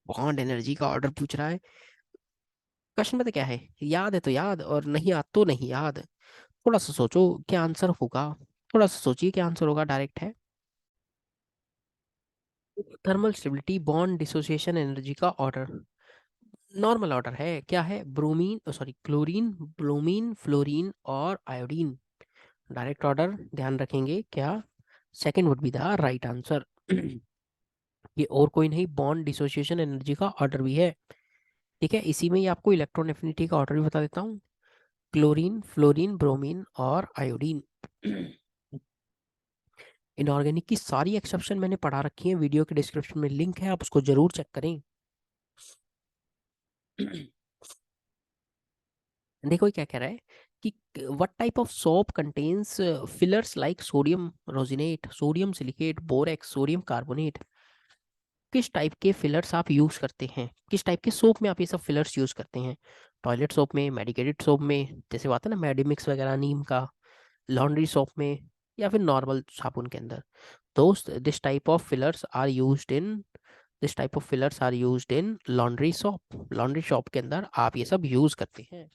बॉन्ड एनर्जी का ऑर्डर पूछ रहा है। क्वेश्चन पता क्या है, याद है तो याद, और नहीं याद तो नहीं याद। थोड़ा सा सोचो क्या आंसर होगा। थोड़ा सा सोचिए क्या आंसर होगा, डायरेक्ट है। Thermal stability bond dissociation energy का ऑर्डर। नॉर्मल ऑर्डर है, क्या है, bromine sorry chlorine, bromine, fluorine और आयोडीन। डायरेक्ट ऑर्डर ध्यान रखेंगे क्या, second would be the right answer. ये और कोई नहीं, बॉन्ड डिसोसिएशन एनर्जी का ऑर्डर भी है। ठीक है, इसी में ही आपको इलेक्ट्रॉन एफिनिटी का ऑर्डर भी बता देता हूँ, क्लोरीन, फ्लोरीन, ब्रोमीन और आयोडीन। इनऑर्गेनिक की सारी एक्सेप्शन मैंने पढ़ा रखी है, वीडियो के डिस्क्रिप्शन में लिंक है, आप उसको जरूर चेक करें। देखो ये क्या कह रहा है कि what type of soap contains fillers like sodium rosinate, sodium silicate, borax, sodium carbonate. किस टाइप के फिलर्स आप यूज करते हैं, किस टाइप के सोप में आप ये सब फिलर्स यूज करते हैं, टॉयलेट सोप में, मेडिकेटेड सोप में, जैसे वो आता है ना मेडिमिक्स वगैरह नीम का, लॉन्ड्री सोप में, या फिर नॉर्मल साबुन के अंदर। दोस्त this type of fillers are used in, this type of fillers are used in laundry shop, laundry shop के अंदर आप ये सब यूज करते हैं।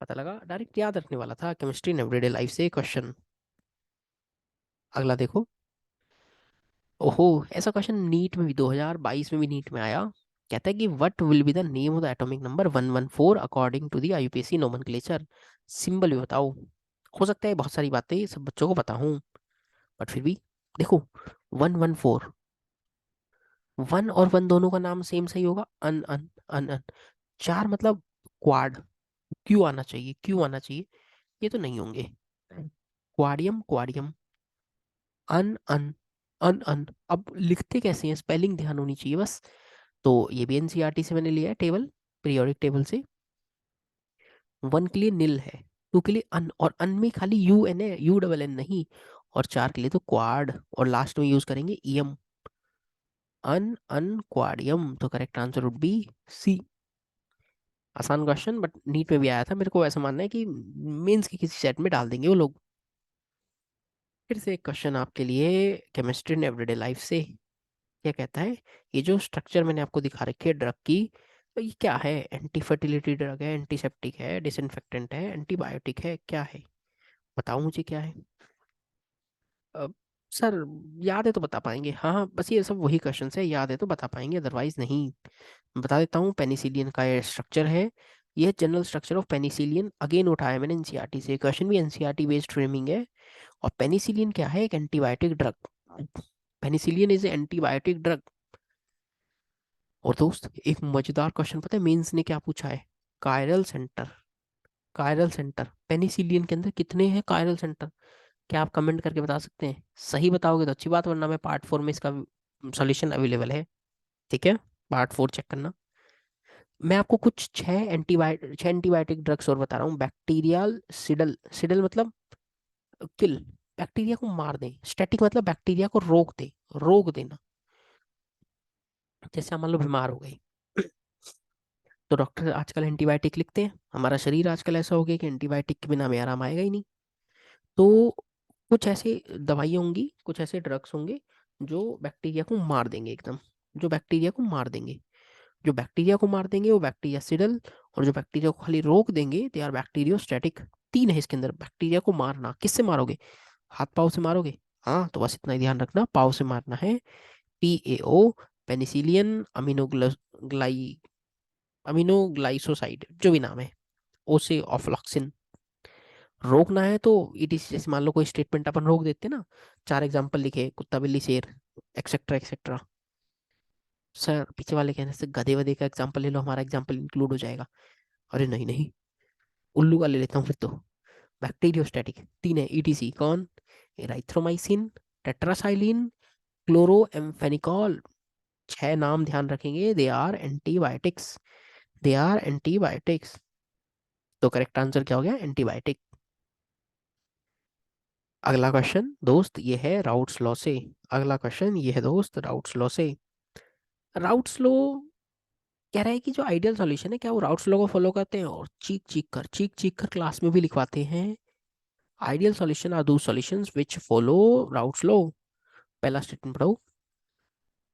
पता लगा, डायरेक्ट याद रखने वाला था, केमिस्ट्री इन एवरीडे लाइफ से क्वेश्चन। अगला देखो, ओहो, ऐसा क्वेश्चन नीट में भी 2022 में भी नीट में आया। कहता है कि what will be the name of the atomic number 114 according to the IUPAC nomenclature. Symbol भी बताओ। हो सकता है बहुत सारी बातें सब बच्चों को पता हूँ, बट फिर भी देखो, 114, वन और वन दोनों का नाम सेम सही होगा, अन अन अन अन। चार मतलब क्वाड, क्यों आना चाहिए, क्यों आना चाहिए, ये तो नहीं होंगे। क्वाडियम, क्वाडियम, अन अन अन अन। अब लिखते कैसे हैं, स्पेलिंग ध्यान होनी चाहिए बस। तो ये भी एनसीईआरटी से मैंने लिया है टेबल, पीरियोडिक टेबल से। वन के लिए नील है, टू के लिए अन, और अन में खाली यू एन है, यू डबल एन नहीं, और चार के लिए तो क्वाड, और लास्ट में यूज करेंगे ईएम, अन अन क्वाडियम। तो correct answer would be C. आसान क्वेश्चन, बट नीट में भी आया था, मेरे को ऐसा मानना है कि मेंस के किसी सेट में डाल देंगे वो लोग। फिर से एक क्वेश्चन आपके लिए, केमिस्ट्री इन एवरीडे लाइफ से। क्या कहता है, ये जो स्ट्रक्चर मैंने आपको दिखा रखी है ड्रग की, तो ये क्या है, एंटी फर्टिलिटी ड्रग है, एंटीसेप्टिक है, डिसइंफेक्टेंट है, एंटीबायोटिक है, क्या है, बताओ मुझे क्या है। अ, सर याद है तो बता पाएंगे, हाँ हाँ, बस ये सब वही क्वेश्चन है, याद है तो बता पाएंगे, अदरवाइज नहीं। बता देता हूँ, पेनिसिलियन का ये स्ट्रक्चर है, ये जनरल स्ट्रक्चर ऑफ पेनिसिलियन, अगेन उठाया मैंने एनसीईआरटी से, क्वेश्चन भी एनसीईआरटी बेस्ड फ्रेमिंग है। और पेनिसिलियन क्या है, एक antibiotic drug, penicillin is antibiotic drug. और दोस्त एक मजेदार क्वेश्चन पता है मेंस ने क्या पूछा है, कायरल सेंटर, कायरल सेंटर पेनिसिलियन के अंदर कितने हैं कायरल सेंटर, क्या आप कमेंट करके बता सकते हैं, सही बताओगे तो अच्छी बात, वरना मैं पार्ट 4 में इसका सॉल्यूशन अवेलेबल है। ठीक है, पार्ट 4 चेक करना। मैं आपको कुछ छह एंटीबायोटिक ड्रग्स और बता रहा हूँ, बैक्टीरियल सिडल, सिडल मतलब किल, बैक्टीरिया को मार दें, स्टैटिक मतलब बैक्टीरिया को रोक दे, रोक देना, जैसे हम मान लो बीमार हो गए, तो डॉक्टर आजकल एंटीबायोटिक लिखते हैं, हमारा शरीर आजकल ऐसा हो गया कि एंटीबायोटिक के बिना हमें आराम आएगा ही नहीं। तो कुछ ऐसे दवाइयाँ होंगी, कुछ ऐसे ड्रग्स होंगे जो बैक्टीरिया को मार देंगे एकदम, जो बैक्टीरिया को मार देंगे, जो बैक्टीरिया को मार देंगे वो बैक्टीरियासिडल, और जो बैक्टीरिया को खाली रोक देंगे दे आर बैक्टीरियोस्टैटिक। तीन है इसके अंदर, बैक्टीरिया को मारना, किससे मारोगे, हाथ पाव से मारोगे, हाँ तो बस इतना ही ध्यान रखना, पाव से मारना है, PAO, पेनिसिलियन, अमीनोग्लाइसोसाइड जो भी नाम है, ओसे ऑफ्लॉक्सिन। रोकना है तो इट इज, जैसे मान लो कोई स्टेटमेंट अपन रोक देते हैं ना, चार एग्जांपल लिखे, कुत्ता बिल्ली शेर, एक्सेट्रा एक्सेट्रा, सर पीछे वाले कहने से गधे वधे का एग्जांपल ले लो, हमारा एग्जांपल इंक्लूड हो जाएगा। अरे नहीं नहीं, उल्लू का ले लेता हूँ फिर तो, बैक्टीरियोस्टैटिक तीन है, ETC कौन, एराइथ्रोमाइसिन, टेट्रासाइलिन, क्लोरोएम्फेनिकॉल। छह नाम ध्यान रखेंगे, they are antibiotics, they are antibiotics. तो करेक्ट आंसर क्या हो गया, एंटीबायोटिक। अगला क्वेश्चन दोस्त ये है राउट्स लॉ से, अगला क्वेश्चन ये है दोस्त राउट्स लॉ से। राउट्स लॉ कह रहा है कि जो आइडियल सॉल्यूशन है, क्या वो राउट्स लॉ को फॉलो करते हैं, और चीख चीख कर क्लास में भी लिखवाते हैं, आइडियल सॉल्यूशन आर दो solutions which follow routes law. पहला स्टेटमेंट पढ़ो,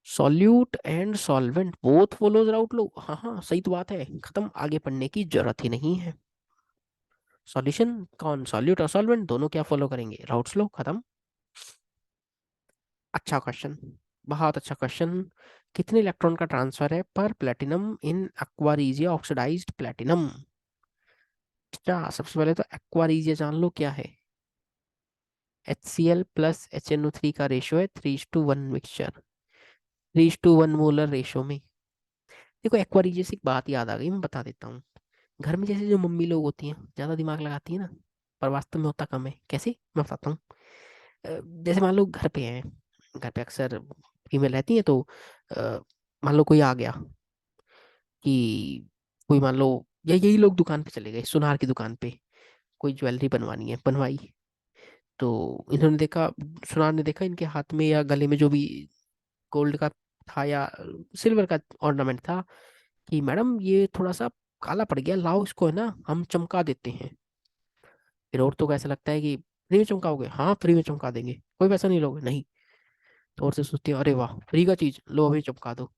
solute and solvent both follows route law, हाँ हाँ सही तो बात है, खत्म, आगे पढ़ने की जरूरत ही नहीं है। सॉल्यूशन कौन, सॉल्यूट और सॉल्वेंट दोनों क्या फॉलो करेंगे, राउट्स लॉ, खत्म। अच्छा क्वेश्चन, बहुत अच्छा क्वेश्चन। कितने इलेक्ट्रॉन का ट्रांसफर है पर प्लेटिनम इन एक्वारीजिया ऑक्सीडाइज्ड प्लेटिनम? अच्छा, सबसे पहले तो एक्वारीजिया जान लो क्या है। HCl प्लस HNO3 का रेशो है 3:1 मिक्सचर, 3:1 मोलर रेशो में। देखो एक्वारीजिया से एक बात याद आ गई, मैं बता देता हूँ। घर में जैसे जो मम्मी लोग होती हैं ज़्यादा दिमाग लगाती है ना, पर वास्तव में होता कम है। कैसे, मैं बताता हूँ। जैसे मान लो घर पे हैं, घर पे अक्सर फीमेल रहती है, तो अ, मान लो कोई आ गया कि कोई मान लो, या यही लोग दुकान पे चले गए, सुनार की दुकान पे कोई ज्वेलरी बनवानी है, बनवाई। तो इन्होंने देखा, सुनार ने देखा इनके हाथ में या गले में जो भी गोल्ड का था या सिल्वर का ऑर्नामेंट था, कि मैडम ये थोड़ा सा काला पड़ गया, लाओ इसको है ना हम चमका देते हैं। फिर औरतों को ऐसा लगता है कि फ्री में चमकाओगे, हाँ फ्री में चमका देंगे, कोई पैसा नहीं लोगे, नहीं। तो औरतें सोचती है अरे वाह फ्री का चीज, लो अभी चमका दो।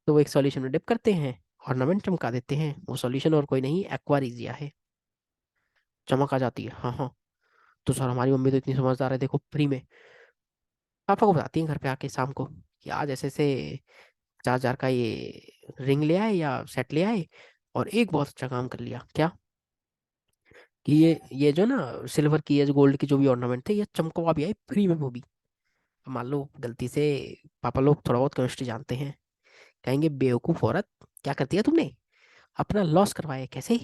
तो वो एक सॉल्यूशन में डिप करते हैं, ऑर्नामेंट चमका देते हैं। वो सॉल्यूशन और कोई नहीं, एक्वारीजिया है। चमक आ जाती है, हाँ हाँ। तो सर हमारी मम्मी तो इतनी समझदार है, देखो फ्री में। पापा को बताती हैं घर पे आके शाम को कि आज ऐसे ऐसे 50,000 का ये रिंग ले आए या सेट ले आए, और एक बहुत अच्छा काम कर लिया। क्या? कि ये जो ना सिल्वर की या जो गोल्ड की जो भी ऑर्नामेंट थे, ये चमकवा भी आई फ्री में, वो भी। मान लो गलती से, पापा लोग थोड़ा बहुत केमिस्ट्री जानते हैं, कहेंगे बेवकूफ औरत, क्या कर दिया तुमने, अपना लॉस करवाया। कैसे?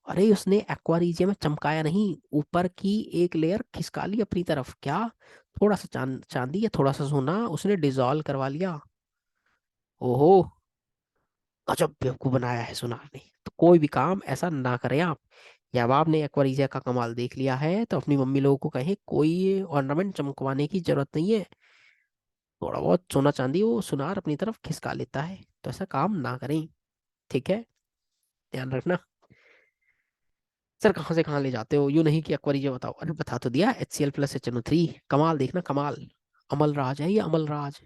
अरे उसने एक्वारीजियम में चमकाया नहीं, ऊपर की एक लेयर खिसका ली अपनी तरफ। क्या? थोड़ा सा चांदी या थोड़ा सा सोना उसने डिजॉल्व करवा लिया। ओहो, गजब बेवकूफ बनाया है सुनार ने। तो कोई भी काम ऐसा ना करें आप। या अब आपने एक्वारीजिया का कमाल देख लिया है तो अपनी मम्मी लोगों को कहें कोई ऑर्नामेंट चमकवाने की जरूरत नहीं है, थोड़ा बहुत सोना चांदी वो सुनार अपनी तरफ खिसका लेता है। तो ऐसा काम ना करें, ठीक है, ध्यान रखना। सर कहाँ से कहाँ ले जाते हो, यूं नहीं कि एक्वारीजिया बताओ। अरे बता तो दिया, HCl+HNO3। कमाल देखना, कमाल। अमल राज है ये, अमल राज।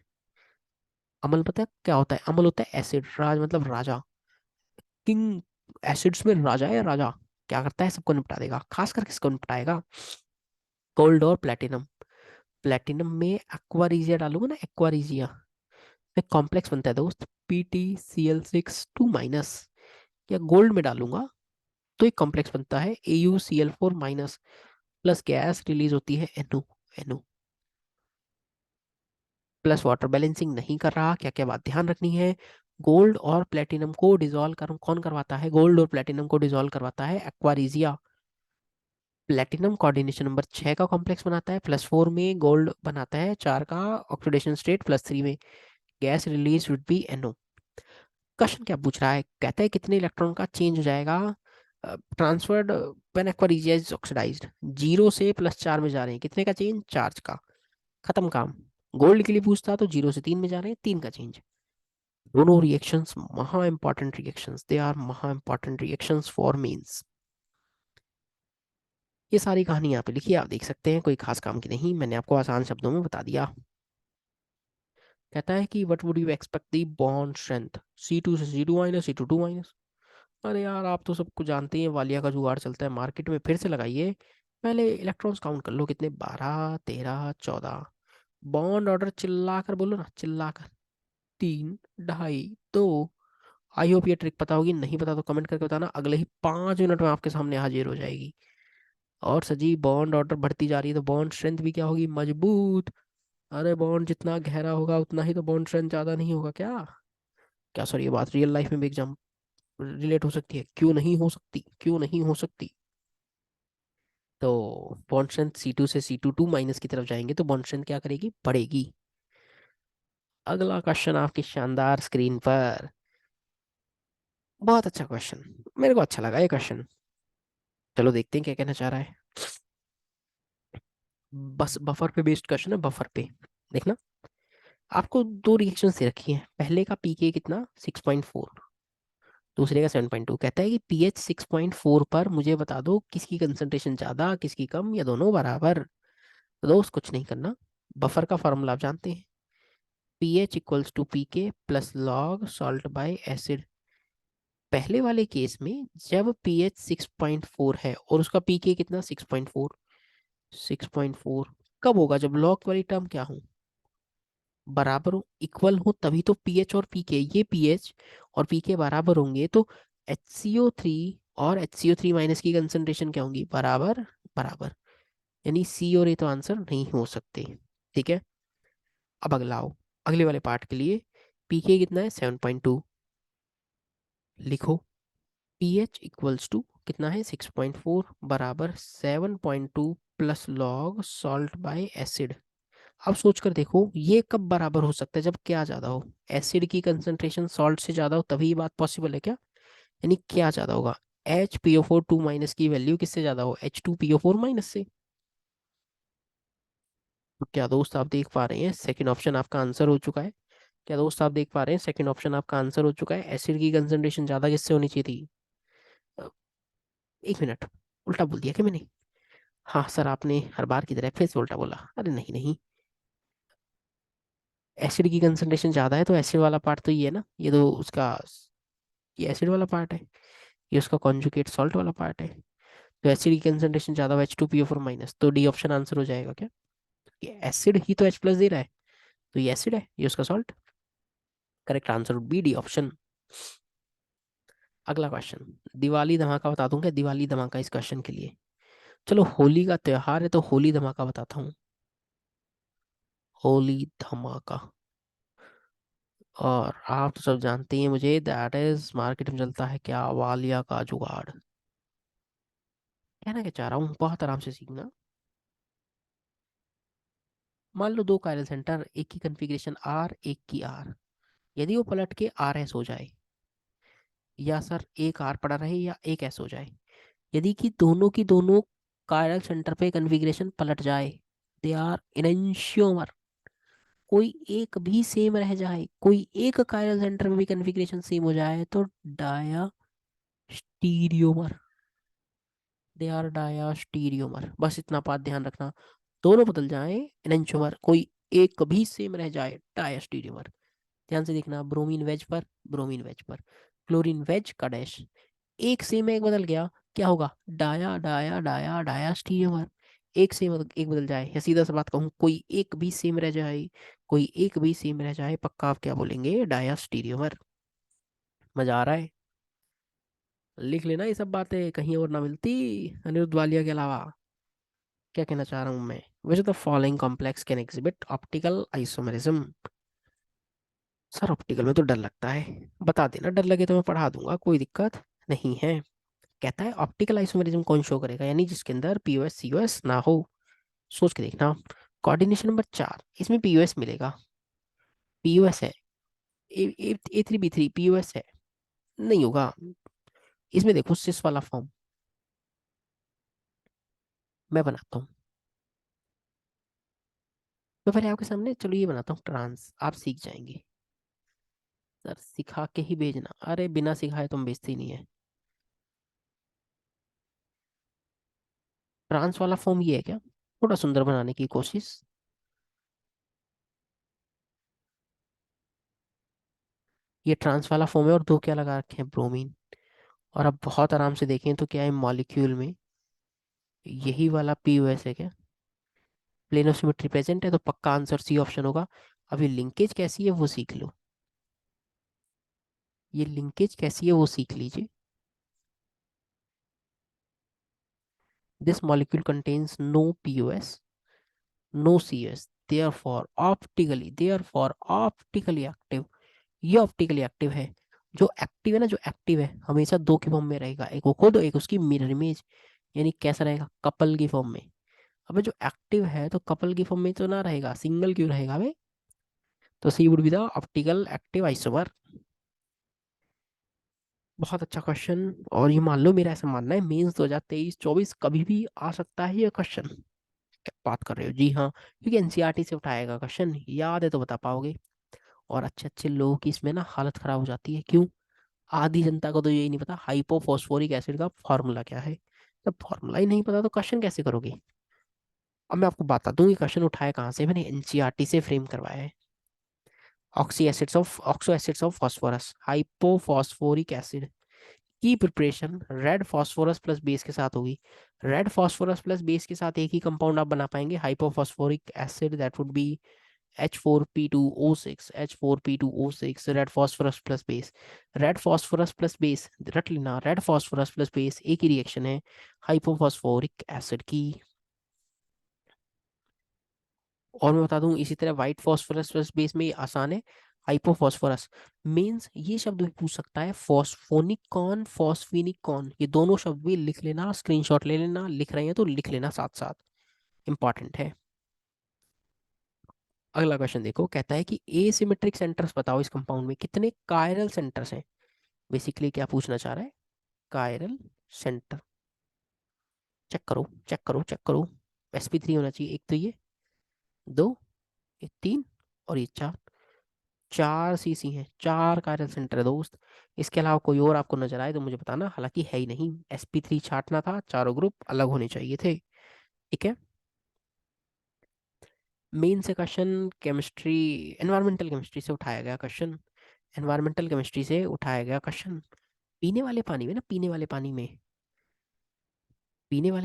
अमल पता है क्या होता है? अमल होता है एसिड, राज मतलब राजा, किंग। एसिड्स में राजा है, राजा क्या करता है, सबको निपटा देगा। खासकर किसको निपटाएगा? गोल्ड और प्लेटिनम। प्लेटिनम में एक्वारीजिया डालूंगा ना, एक्वारीजिया, एक कॉम्प्लेक्स बनता है दोस्त, PtCl6 2-। या गोल्ड में डालूंगा तो एक कॉम्प्लेक्स बनता है AuCl4-, प्लस गैस रिलीज होती है NO। NO plus water balancing नहीं कर रहा, क्या क्या बात ध्यान रखनी है। गोल्ड और प्लेटिनम को डिसॉल्व कौन करवाता है? गोल्ड और प्लेटिनम को डिसॉल्व करवाता है एक्वारीजिया। प्लेटिनम कोऑर्डिनेशन नंबर 6 का कॉम्प्लेक्स बनाता है, +4 में गोल्ड बनाता है 4 का ऑक्सीडेशन स्टेट, +3 में gas release would be NO। Question क्या पूछ रहा है? कहता है कितने इलेक्ट्रॉन का चेंज हो जाएगा transferred when aqua is oxidized. 0 से +4 में जा रहे हैं, कितने का चेंज? चार्ज का। खत्म काम। गोल्ड के लिए पूछता तो 0 से 3 में जा रहे हैं, 3 का चेंज। दोनों रिएक्शंस महा इंपॉर्टेंट रिएक्शंस, दे आर महा इंपॉर्टेंट रिएक्शंस फॉर मीन्स। ये सारी कहानी यहाँ पे लिखी है, आप देख सकते हैं, कोई खास काम की नहीं, मैंने आपको आसान शब्दों में बता दिया। कहता है कि what would you expect the bond strength, C2 से C2-, C2-। अरे यार आप तो सबको जानते हैं, वालिया का जुगाड़ चलता है मार्केट में, फिर से लगाइए। पहले इलेक्ट्रॉन्स काउंट कर लो कितने, 12 13 14। बॉन्ड ऑर्डर चिल्ला कर बोलो ना, चिल्ला कर। 3 2 1। आई होप ये ट्रिक पता होगी, नहीं पता तो कमेंट करके बताना, अगले ही 5 मिनट में आपके सामने हाजिर हो जाएगी। और सजी बॉन्ड ऑर्डर बढ़ती जा रही है तो बॉन्ड स्ट्रेंथ भी क्या होगी? मजबूत। अरे बॉन्ड जितना गहरा होगा उतना ही तो बॉन्ड स्ट्रेंथ ज्यादा नहीं होगा क्या? क्या सर ये बात रियल लाइफ में भी एग्जाम रिलेट हो सकती है? क्यों नहीं हो सकती, क्यों नहीं हो सकती। तो बॉन्ड स्ट्रेंथ C2 से C2-, की तरफ जाएंगे तो बॉन्ड स्ट्रेंथ क्या करेगी? बढ़ेगी। अगला क्वेश्चन आपकी शानदार स्क्रीन पर, बहुत अच्छा क्वेश्चन, मेरे को अच्छा लगा ये क्वेश्चन। चलो देखते हैं क्या कहना चाह रहा है। बस बफर पे बेस्ड क्वेश्चन है, बफर पे। देखना, आपको दो रिएक्शन दे रखी हैं, पहले का पीके कितना? 6.4, दूसरे का 7.2। कहता है कि pH 6.4 पर मुझे बता दो किसकी कंसंट्रेशन ज्यादा, किसकी कम, या दोनों बराबर। तो दोस्त कुछ नहीं करना, बफर का फॉर्मूला आप जानते हैं, pH = PK + log salt bye acid. पहले वाले केस में जब pH 6.4 है और उसका पीके कितना? 6.4। 6.4 कब होगा? जब लॉग वाली टर्म क्या हो? बराबर हो, इक्वल हो, तभी तो पीएच और पीके, ये पीएच और पीके बराबर होंगे तो HCO3 और HCO3 माइनस की कंसंट्रेशन क्या होंगी, बराबर बराबर। यानी सी और ए तो आंसर नहीं हो सकते। ठीक है, अब अगला आओ, अगले वाले पार्ट के लिए। पीके कितना है, 7.2। लिखो, पीएच इक्वल्स टू कितना है, 6.4 बराबर 7.2 plus log salt bye acid. अब सोच कर देखो ये कब बराबर हो सकता है, जब क्या ज्यादा हो, एसिड की कंसंट्रेशन सॉल्ट से ज्यादा हो, तभी ये बात पॉसिबल है क्या। यानी क्या ज्यादा होगा, HPO4 माइनस की वैल्यू किससे ज्यादा हो, H2PO4 माइनस से। तो क्या दोस्त आप देख पा रहे हैं, सेकंड ऑप्शन आपका आंसर हो चुका है। क्या दोस्त आप देख पा रहे हैं, सेकंड ऑप्शन आपका आंसर हो चुका है, एसिड की कंसंट्रेशन ज्यादा किससे होनी चाहिए थी। अ, एक मिनट, उल्टा बोल दिया क्या मैंने। हाँ सर, आपने हर बार की तरह फिर से उल्टा बोला, अरे नहीं नहीं, एसिड की कंसंट्रेशन ज्यादा है तो एसिड वाला पार्ट तो ये है ना, ये तो उसका, ये एसिड वाला पार्ट है, ये उसका कॉन्जुगेट सॉल्ट वाला पार्ट है। तो एसिड की कंसंट्रेशन ज्यादा हो, H2PO4 माइनस, तो डी ऑप्शन आंसर हो जाएगा क्या। ये एसिड ही तो H प्लस दे रहा है, तो ये एसिड है, ये उसका salt. Correct answer B, D option. अगला क्वेश्चन, दिवाली धमाका बता दूं क्या, दिवाली धमाका इस क्वेश्चन के लिए। चलो होली का त्योहार है तो होली धमाका बताता हूँ। होली धमाका, और आप तो सब जानते हैं मुझे, दैट इज मार्केट में चलता है क्या, वालिया का जुगाड़। कहना क्या चाह रहा हूँ, बहुत आराम से सीखना। मान लो दो कायरल सेंटर, एक की कन्फिग्रेशन आर, एक की आर। यदि वो पलट के आर एस हो जाए, या सर एक आर पड़ा रहे या एक एस हो जाए, यदि कि दोनों की दोनों कायरल सेंटर पे कन्फिग्रेशन पलट जाए, दे आर इनेंशियोमर, कोई एक भी सेम रह जाए, कोई एक कायरल सेंटर में भी कन्फिग्रेशन सेम हो जाए, तो डाया स्टीरियोमर, दे आर डाया स्टीरियोमर। बस इतना बात ध्यान रखना, दोनों बदल जाए एनेंशियोमर, कोई एक भी सेम रह जाए, डाया स्टीरियोमर। ध्यान से देखना, ब्रोमीन वेज पर, ब्रोमीन वेज पर, क्लोरीन वेज का डैश, एक से में एक बदल गया, क्या होगा, डाया डाया डाया डाया स्टीरियोमर। एक से एक बदल जाए, या सीधा सा बात कहूँ, कोई एक भी सेम रह जाए, कोई एक भी सेम रह जाए, पक्का आप क्या बोलेंगे, डाया स्टीरियोमर। मजा आ रहा है, लिख लेना ये सब बातें, कहीं और ना मिलती अनिरुद्ध वालिया के अलावा। क्या कहना चाह रहा हूँ मैं, which the following complex can exhibit optical isomerism. Sir optical में तो डर लगता है, बता देना, डर लगे तो मैं पढ़ा दूंगा, कोई दिक्कत नहीं है। कहता है ऑप्टिकल आइसोमेरिज्म कौन शो करेगा, यानी जिसके अंदर पीओएस सीओएस ना हो। सोच के देखना, कोऑर्डिनेशन नंबर 4, इसमें पीओएस मिलेगा, पीओएस है, A3B3 पीओएस है, नहीं होगा। इसमें देखो सिस वाला फॉर्म, मैं बनाता हूँ, मैं पहले आपके सामने, चलो ये बनाता हूँ ट्रांस, आप सीख जाएंगे। सर सिखा के ही भेजना, अरे बिना सिखाए तुम भेजते ही नहीं है। ट्रांस वाला फॉर्म ये है क्या, थोड़ा सुंदर बनाने की कोशिश। ये ट्रांस वाला फॉर्म है, और दो क्या लगा रखे हैं, ब्रोमीन। और अब बहुत आराम से देखें तो क्या है, मॉलिक्यूल में यही वाला पीओएस है क्या, प्लेन ऑफ सिमेट्री प्रेजेंट है, तो पक्का आंसर सी ऑप्शन होगा। अभी लिंकेज कैसी है वो सीख लो, ये लिंकेज कैसी है वो सीख लीजिए। This molecule contains no POS, no CS, therefore optically active. ये ऑप्टिकली एक्टिव है, जो एक्टिव है ना, जो एक्टिव है हमेशा दो की फॉर्म में रहेगा, एक वो खुद, एक उसकी मिरर इमेज। यानी कैसा रहेगा, कपल की फॉर्म में। अबे जो एक्टिव है तो कपल की फॉर्म में तो ना रहेगा, सिंगल क्यों रहेगा बे। तो C would be the optical active isomer. बहुत अच्छा क्वेश्चन, और ये मान लो मेरा ऐसा मानना है, मेंस 2023-24 कभी भी आ सकता है ये क्वेश्चन। क्या बात कर रहे हो, जी हाँ, क्योंकि एनसीईआरटी से उठाएगा क्वेश्चन, याद है तो बता पाओगे। और अच्छे अच्छे लोगों की इसमें ना हालत खराब हो जाती है, क्यों, आधी जनता को तो यही नहीं पता हाइपोफॉस्फोरिक एसिड का फॉर्मूला क्या है। जब फॉर्मूला ही नहीं पता तो क्वेश्चन कैसे करोगे। अब मैं आपको बता दूं ये क्वेश्चन उठाया कहाँ से, मैंने एनसीईआरटी से फ्रेम करवाया है। Oxo acids of phosphorus, hypophosphoric acid की preparation red phosphorus plus base के साथ होगी। रेड फास्फोरस प्लस बेस के साथ एक ही कंपाउंड आप बना पाएंगे, hypophosphoric acid, that would be H4P2O6, H4P2O6, red phosphorus plus base. Red phosphorus plus base रट लेना, रेड फॉस्फोरस प्लस बेस एक ही रिएक्शन है हाइपोफॉस्फोरिक एसिड की। और मैं बता दूं इसी तरह व्हाइट फॉस्फोरस प्लस बेस में ये आसान है, हाइपोफॉस्फोरस। मीन्स ये शब्द भी पूछ सकता है, फॉस्फोनिक कौन, फॉस्फिनिक कौन, ये दोनों शब्द भी लिख लेना, स्क्रीनशॉट ले लेना, लिख रहे हैं तो लिख लेना साथ साथ, इंपॉर्टेंट है। अगला क्वेश्चन देखो, कहता है कि एसिमेट्रिक सेंटर्स बताओ, इस कंपाउंड में कितने कायरल सेंटर्स हैं। बेसिकली क्या पूछना चाह रहा है, कायरल सेंटर। चेक करो, चेक करो, चेक करो। sp3 होना चाहिए, एक तो ये, दो, ये तीन, और ये चार। चार सीसी हैं, चार कायरल सेंटर है दोस्त। इसके अलावा कोई और आपको नजर आए तो मुझे बताना, हालांकि है ही नहीं। sp3 छांटना था, चारों ग्रुप अलग होने चाहिए थे। ठीक है। मेन से क्वेश्चन केमिस्ट्री, एनवायरमेंटल केमिस्ट्री से उठाया गया क्वेश्चन। एनवायरमेंटल केमिस्ट्री से उठाया गया क्वेश्चन। पीने वाले पानी में ना, पीने वाले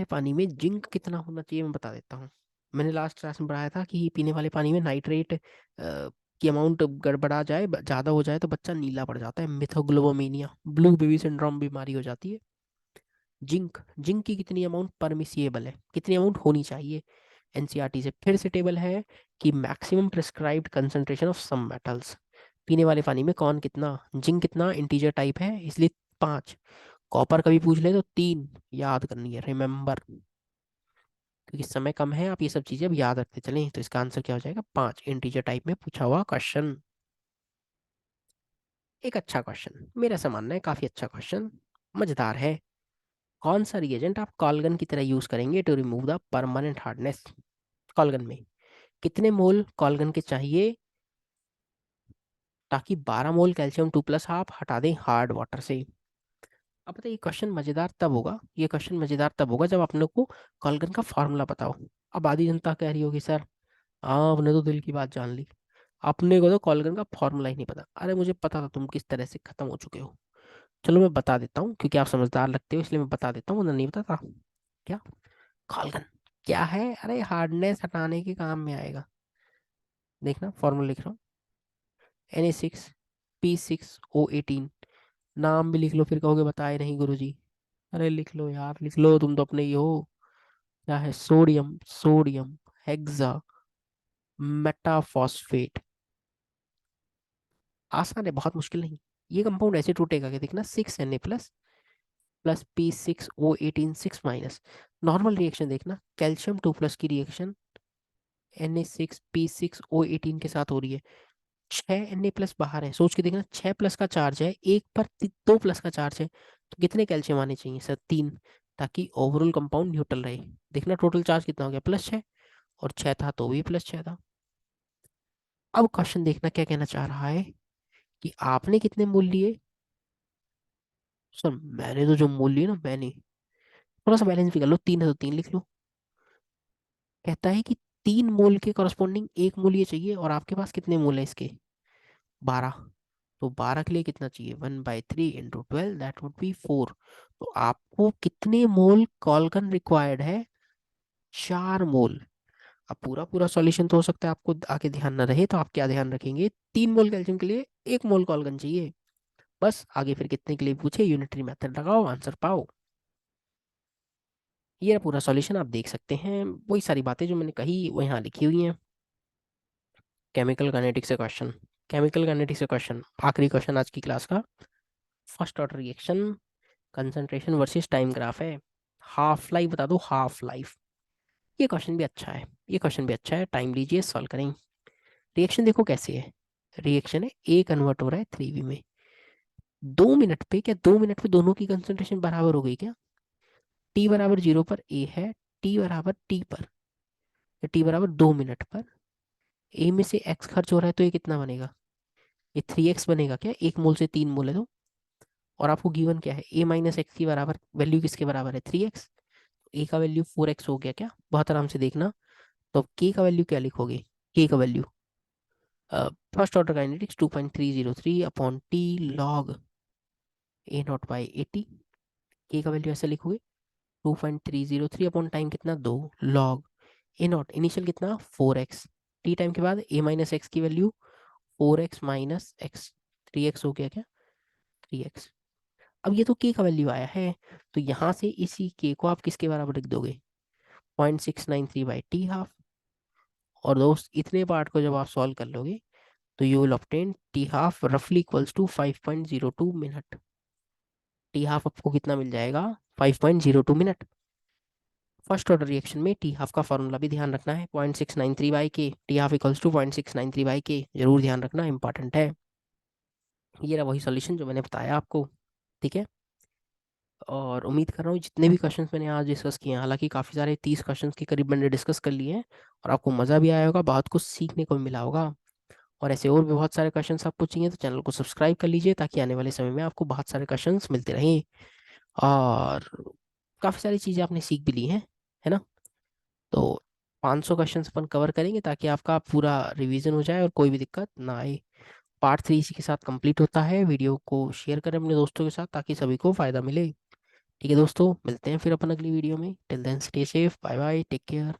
पानी में जिंक कितना होना चाहिए मैं बता देता हूँ। मैंने लास्ट क्लास में पढ़ाया था कि पीने वाले पानी में नाइट्रेट की अमाउंट गड़बड़ा जाए, ज़्यादा हो जाए तो बच्चा नीला पड़ जाता है, मिथोग्लोबोमीनिया, ब्लू बेबी सिंड्रोम बीमारी हो जाती है। जिंक, जिंक की कितनी अमाउंट परमिसिएबल है, कितनी अमाउंट होनी चाहिए। एनसीईआरटी से फिर से टेबल है कि maximum prescribed concentration of some metals. पीने वाले पानी में कौन कितना, जिंक कितना, इंटीजर टाइप है इसलिए 5। कॉपर कभी पूछ ले तो 3 याद करनी है, रिमेंबर। क्योंकि समय कम है, आप ये सब चीजें अब याद रखते चलें, तो इसका आंसर क्या हो जाएगा, 5, इंटीजर टाइप में पूछा हुआ क्वेश्चन। एक अच्छा क्वेश्चन, मेरा ऐसा मानना है, काफी अच्छा क्वेश्चन, मजेदार है। कौन सा रिएजेंट आप कॉलगन की तरह यूज करेंगे to remove the permanent hardness. Calgon में कितने मोल कॉलगन के चाहिए ताकि 12 मोल कैल्शियम 2+ आप हटा दें हार्ड वाटर से। अब बताइए, ये क्वेश्चन मजेदार तब होगा जब आपने को कॉलगन का फार्मूला पता हो। अब आधी जनता कह रही होगी सर, हाँ आपने तो दिल की बात जान ली, अपने को तो कॉलगन का फॉर्मूला ही नहीं पता। अरे मुझे पता था तुम किस तरह से खत्म हो चुके हो। चलो मैं बता देता हूँ, क्योंकि आप समझदार लगते हो इसलिए मैं बता देता हूँ, वरना नहीं बताता। क्या, कॉलगन क्या है, अरे हार्डनेस हटाने के काम में आएगा। देखना फॉर्मूला लिख रहा हूँ, Na6P6O18। नाम भी लिख लो, फिर कहोगे बताए नहीं गुरुजी। अरे लिख लो यार, लिख लो, तुम तो अपने ही हो। क्या है, सोडियम, सोडियम हेक्सा मेटाफॉस्फेट। आसान है, बहुत मुश्किल नहीं। ये कंपाउंड ऐसे टूटेगा कि देखना, 6Na plus P6O18 6 normal reaction देखना, कैल्शियम 2+ की रिएक्शन Na6P6O18 के साथ हो रही है। 6Na+ बाहर है, सोच के देखना, 6+ का चार्ज है, एक पर 2+ का चार्ज है, तो कितने कैल्शियम आने चाहिए सर, 3, ताकि ओवरऑल कंपाउंड न्यूट्रल रहे। देखना टोटल चार्ज कितना हो गया, +6, और 6 था तो भी +6 था। अब क्वेश्चन देखना क्या कहना चाह रहा है, कि आपने कितने मोल लिए। सर मैंने तो जो मोल लिए ना, मैंने थोड़ा सा बैलेंस भी कर लो, 3 है तो 3 लिख लो। कहता है कि 3 मोल के करस्पॉन्डिंग 1 मोल ये चाहिए, और आपके पास कितने मोल है इसके, 12। तो 12 के लिए कितना चाहिए, 1/3 × 12 दैट वुड बी 4। तो आपको कितने मोल कॉल्गन रिक्वायर्ड है, 4 मोल। अब पूरा पूरा सॉल्यूशन तो हो सकता है आपको आगे ध्यान न रहे, तो आप क्या ध्यान रखेंगे, 3 मोल कैल्शियम के लिए 1 मोल कॉल्गन चाहिए। बस आगे फिर कितने के लिए पूछे, यूनिटरी मेथड लगाओ, आंसर पाओ। ये पूरा सॉल्यूशन आप देख सकते हैं, वही सारी बातें जो मैंने कही वो यहाँ लिखी हुई हैं। केमिकल काइनेटिक्स से क्वेश्चन, केमिकल काइनेटिक्स से क्वेश्चन, आखिरी क्वेश्चन आज की क्लास का। First order reaction, concentration versus time graph है। हाफ लाइफ बता दो, हाफ लाइफ। ये क्वेश्चन भी अच्छा है, ये क्वेश्चन भी अच्छा है, टाइम लीजिए सॉल्व करें। रिएक्शन देखो कैसे है, रिएक्शन है, ए कन्वर्ट हो रहा है 3B में। 2 मिनट पे, क्या 2 मिनट पे दोनों की कंसंट्रेशन बराबर हो गई क्या। टी बराबर 0 पर ए है, टी बराबर टी पर, टी बराबर 2 मिनट पर ए में से एक्स खर्च हो रहा है, तो ये कितना बनेगा, ये 3x बनेगा क्या, 1 मोल से 3 मोल है तो। और आपको गिवन क्या है, a - x की बराबर वैल्यू किसके बराबर है, 3x। ए का वैल्यू 4x हो गया क्या, बहुत आराम से देखना। तो अब के का वैल्यू क्या लिखोगे, के का value, first order kinetics 2.303/t log A0/80। के का वैल्यू ऐसे लिखोगे, 2.303 अपॉन टाइम कितना, 2 लॉग A0 इनिशियल कितना 4x, टी टाइम के बाद ए माइनस एक्स की value 4x minus x, 3x हो गया क्या, 3x। अब ये तो के का वैल्यू आया है, तो यहाँ से इसी के को आप किसके बराबर लिख दोगे, 0.693/t हाफ। और दोस्त इतने पार्ट को जब आप सॉल्व कर लोगे तो you will obtain T half रफली equals to 5.02 minute. T half आपको कितना मिल जाएगा, 5.02 मिनट। फर्स्ट ऑर्डर रिएक्शन में टी हाफ का फॉर्मूला भी ध्यान रखना है, 0.693/k, T half equals to 0.693/k, जरूर ध्यान रखना, इंपॉर्टेंट है। ये रहा वही सॉल्यूशन जो मैंने बताया आपको, ठीक है। और उम्मीद कर रहा हूँ जितने भी क्वेश्चंस मैंने आज डिस्कस किए हैं, हालांकि काफ़ी सारे 30 क्वेश्चंस के करीब मैंने डिस्कस कर लिए हैं, और आपको मज़ा भी आया होगा, बहुत कुछ सीखने को भी मिला होगा। और ऐसे और भी बहुत सारे क्वेश्चंस आपको चाहिए तो चैनल को सब्सक्राइब कर लीजिए, ताकि आने वाले समय में आपको बहुत सारे क्वेश्चंस मिलते रहें। और काफ़ी सारी चीज़ें आपने सीख भी ली हैं, है ना। तो 500 क्वेश्चंस अपन कवर करेंगे ताकि आपका पूरा रिवीजन हो जाए और कोई भी दिक्कत ना आए। पार्ट 3 इसी के साथ कंप्लीट होता है। वीडियो को शेयर करें अपने दोस्तों के साथ ताकि सभी को फ़ायदा मिले। ठीक है दोस्तों, मिलते हैं फिर अपन अगली वीडियो में। Till then stay safe, bye bye, take care.